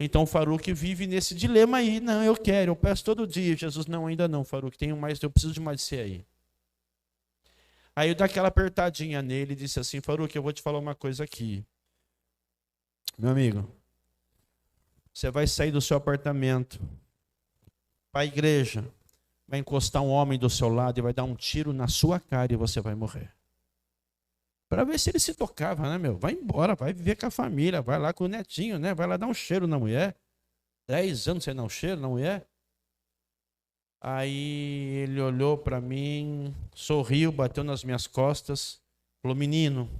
Então o Faruque vive nesse dilema aí. Não, eu quero, eu peço todo dia. Jesus, não, ainda não, Faruque, tenho mais, eu preciso de mais de você aí. Aí eu dei aquela apertadinha nele e disse assim, Faruque, eu vou te falar uma coisa aqui. Meu amigo, você vai sair do seu apartamento para a igreja, vai encostar um homem do seu lado e vai dar um tiro na sua cara e você vai morrer. Para ver se ele se tocava, né, meu? Vai embora, vai viver com a família, vai lá com o netinho, né? Vai lá dar um cheiro na mulher. 10 anos sem dar um cheiro na mulher. Aí ele olhou para mim, sorriu, bateu nas minhas costas, falou, menino.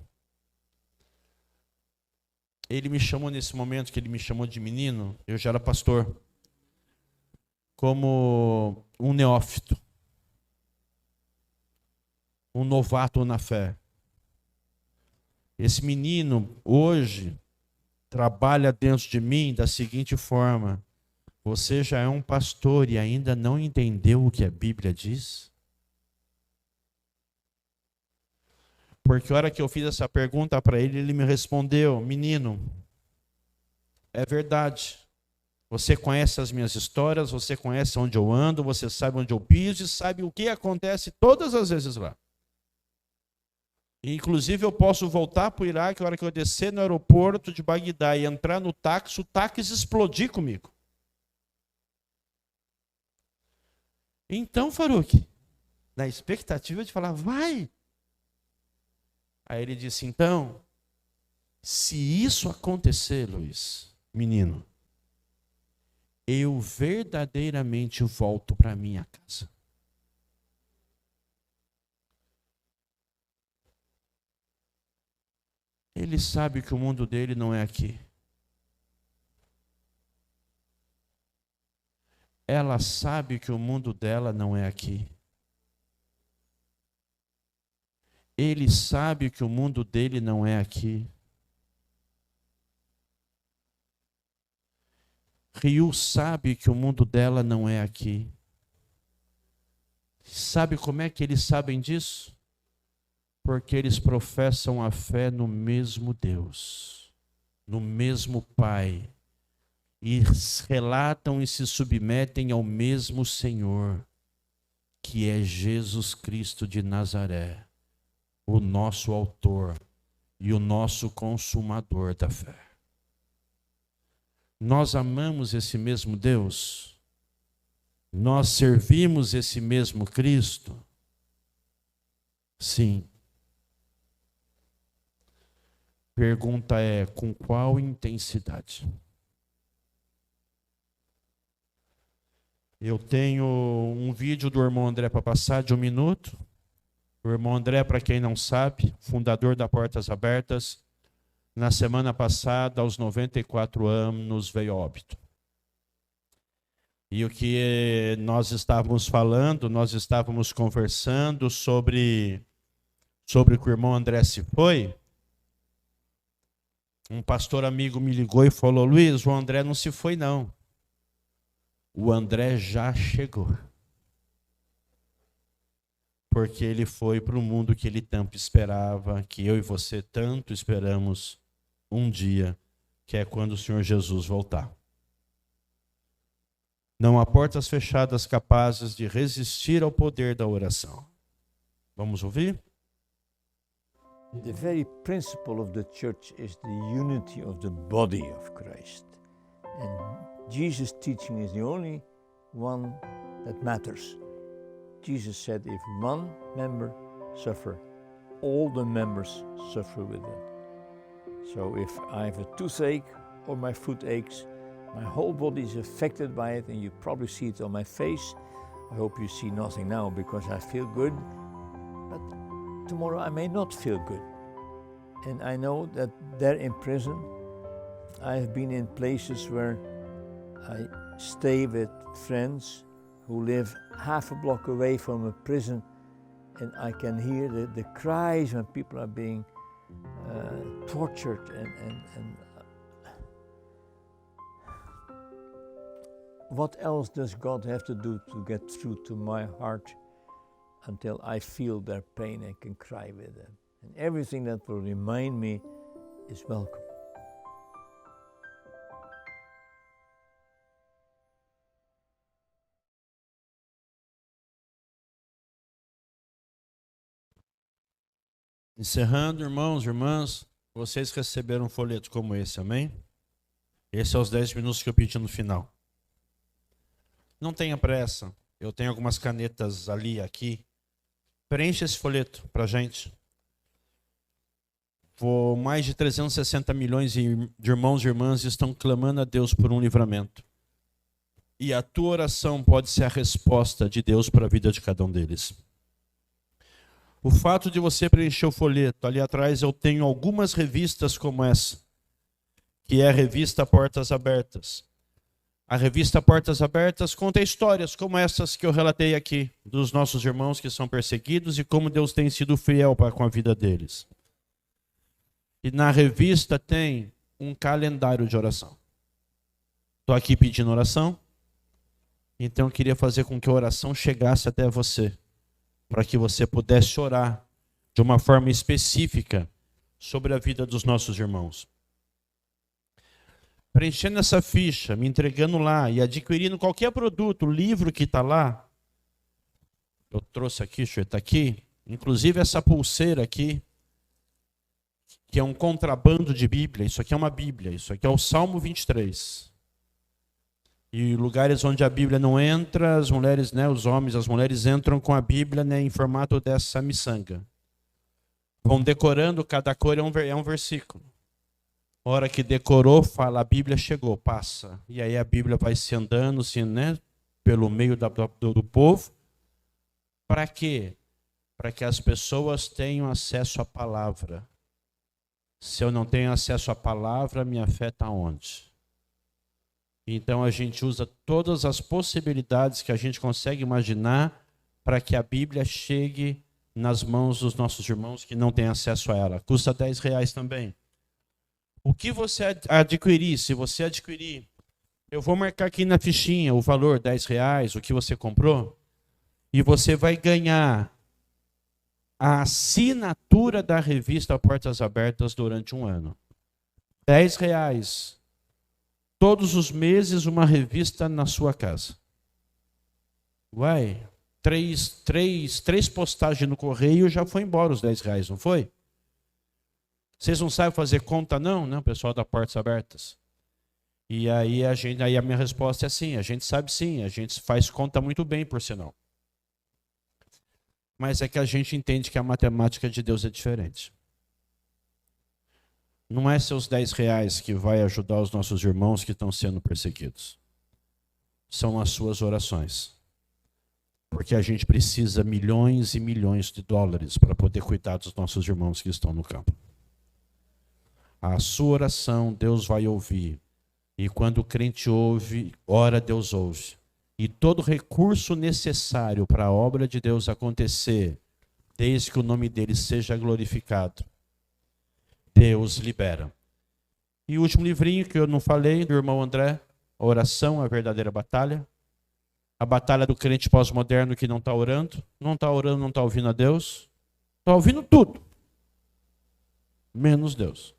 Ele me chamou nesse momento que ele me chamou de menino, eu já era pastor, como um neófito, um novato na fé. Esse menino hoje trabalha dentro de mim da seguinte forma, você já é um pastor e ainda não entendeu o que a Bíblia diz? Porque a hora que eu fiz essa pergunta para ele, ele me respondeu, menino, é verdade. Você conhece as minhas histórias, você conhece onde eu ando, você sabe onde eu piso e sabe o que acontece todas as vezes lá. E, inclusive eu posso voltar para o Iraque, a hora que eu descer no aeroporto de Bagdá e entrar no táxi, o táxi explodir comigo. Então, Faruque, na expectativa de falar, vai. Aí ele disse, então, se isso acontecer, Luiz, menino, eu verdadeiramente volto para minha casa. Ele sabe que o mundo dele não é aqui. Ela sabe que o mundo dela não é aqui. Ele sabe que o mundo dele não é aqui. Ryu sabe que o mundo dela não é aqui. Sabe como é que eles sabem disso? Porque eles professam a fé no mesmo Deus, no mesmo Pai, e relatam e se submetem ao mesmo Senhor, que é Jesus Cristo de Nazaré, o nosso autor e o nosso consumador da fé. Nós amamos esse mesmo Deus? Nós servimos esse mesmo Cristo? Sim. Pergunta é, com qual intensidade? Eu tenho um vídeo do irmão André para passar de 1 minuto. O irmão André, para quem não sabe, fundador da Portas Abertas, na semana passada, aos 94 anos, veio a óbito. E o que nós estávamos falando, nós estávamos conversando sobre que o irmão André se foi. Um pastor amigo me ligou e falou, Luiz, o André não se foi não. O André já chegou. Porque ele foi para o mundo que ele tanto esperava, que eu e você tanto esperamos um dia, que é quando o Senhor Jesus voltar. Não há portas fechadas capazes de resistir ao poder da oração. Vamos ouvir? The very principle of the church is the unity of the body of Christ. And Jesus' teaching is the only one that matters. Jesus said, if one member suffer, all the members suffer with it. So if I have a toothache or my foot aches, my whole body is affected by it, and you probably see it on my face. I hope you see nothing now because I feel good, but tomorrow I may not feel good. And I know that there in prison, I have been in places where I stay with friends who live half a block away from a prison, and I can hear the cries when people are being tortured and what else does God have to do to get through to my heart until I feel their pain and can cry with them? And everything that will remind me is welcome. Encerrando, irmãos e irmãs, vocês receberam um folheto como esse, amém? Esse é os 10 minutos que eu pedi no final. Não tenha pressa, eu tenho algumas canetas ali, aqui. Preencha esse folheto para a gente. Mais de 360 milhões de irmãos e irmãs estão clamando a Deus por um livramento. E a tua oração pode ser a resposta de Deus para a vida de cada um deles. O fato de você preencher o folheto, ali atrás eu tenho algumas revistas como essa, que é a revista Portas Abertas. A revista Portas Abertas conta histórias como essas que eu relatei aqui, dos nossos irmãos que são perseguidos e como Deus tem sido fiel com a vida deles. E na revista tem um calendário de oração. Estou aqui pedindo oração, então eu queria fazer com que a oração chegasse até você, para que você pudesse orar de uma forma específica sobre a vida dos nossos irmãos. Preenchendo essa ficha, me entregando lá e adquirindo qualquer produto, livro que está lá. Eu trouxe aqui, o senhor está aqui, inclusive essa pulseira aqui, que é um contrabando de Bíblia. Isso aqui é uma Bíblia, isso aqui é o Salmo 23. E lugares onde a Bíblia não entra, as mulheres, né, os homens, as mulheres entram com a Bíblia, né, em formato dessa miçanga. Vão decorando, cada cor é um versículo. A hora que decorou, fala, a Bíblia chegou, passa. E aí a Bíblia vai se andando, assim, né, pelo meio do povo. Para quê? Para que as pessoas tenham acesso à palavra. Se eu não tenho acesso à palavra, minha fé está onde? Então a gente usa todas as possibilidades que a gente consegue imaginar para que a Bíblia chegue nas mãos dos nossos irmãos que não têm acesso a ela. Custa R$10 também. O que você adquirir, se você adquirir, eu vou marcar aqui na fichinha o valor, R$10, o que você comprou, e você vai ganhar a assinatura da revista Portas Abertas durante um ano. R$10. Todos os meses uma revista na sua casa. Uai, três postagens no correio já foi embora os R$10, não foi? Vocês não sabem fazer conta não, né, pessoal da Portas Abertas? E aí a minha resposta é assim, a gente sabe sim, a gente faz conta muito bem, por sinal. Mas é que a gente entende que a matemática de Deus é diferente. Não é seus R$10 que vai ajudar os nossos irmãos que estão sendo perseguidos. São as suas orações. Porque a gente precisa milhões e milhões de dólares para poder cuidar dos nossos irmãos que estão no campo. A sua oração Deus vai ouvir. E quando o crente ouve, ora, Deus ouve. E todo recurso necessário para a obra de Deus acontecer, desde que o nome dele seja glorificado, Deus libera. E o último livrinho que eu não falei, do irmão André, a oração, a verdadeira batalha. A batalha do crente pós-moderno que não está orando, não está ouvindo a Deus. Está ouvindo tudo, menos Deus.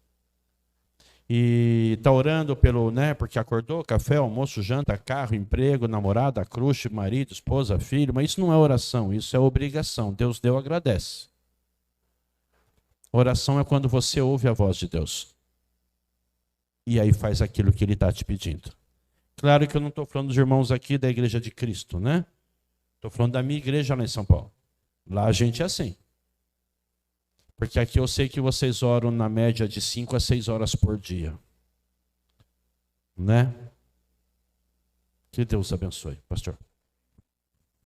E está orando pelo, né, porque acordou, café, almoço, janta, carro, emprego, namorada, crush, marido, esposa, filho, mas isso não é oração, isso é obrigação. Deus deu, agradece. Oração é quando você ouve a voz de Deus. E aí faz aquilo que Ele está te pedindo. Claro que eu não estou falando dos irmãos aqui da Igreja de Cristo, né? Estou falando da minha igreja lá em São Paulo. Lá a gente é assim. Porque aqui eu sei que vocês oram na média de 5 a 6 horas por dia. Né? Que Deus abençoe, pastor.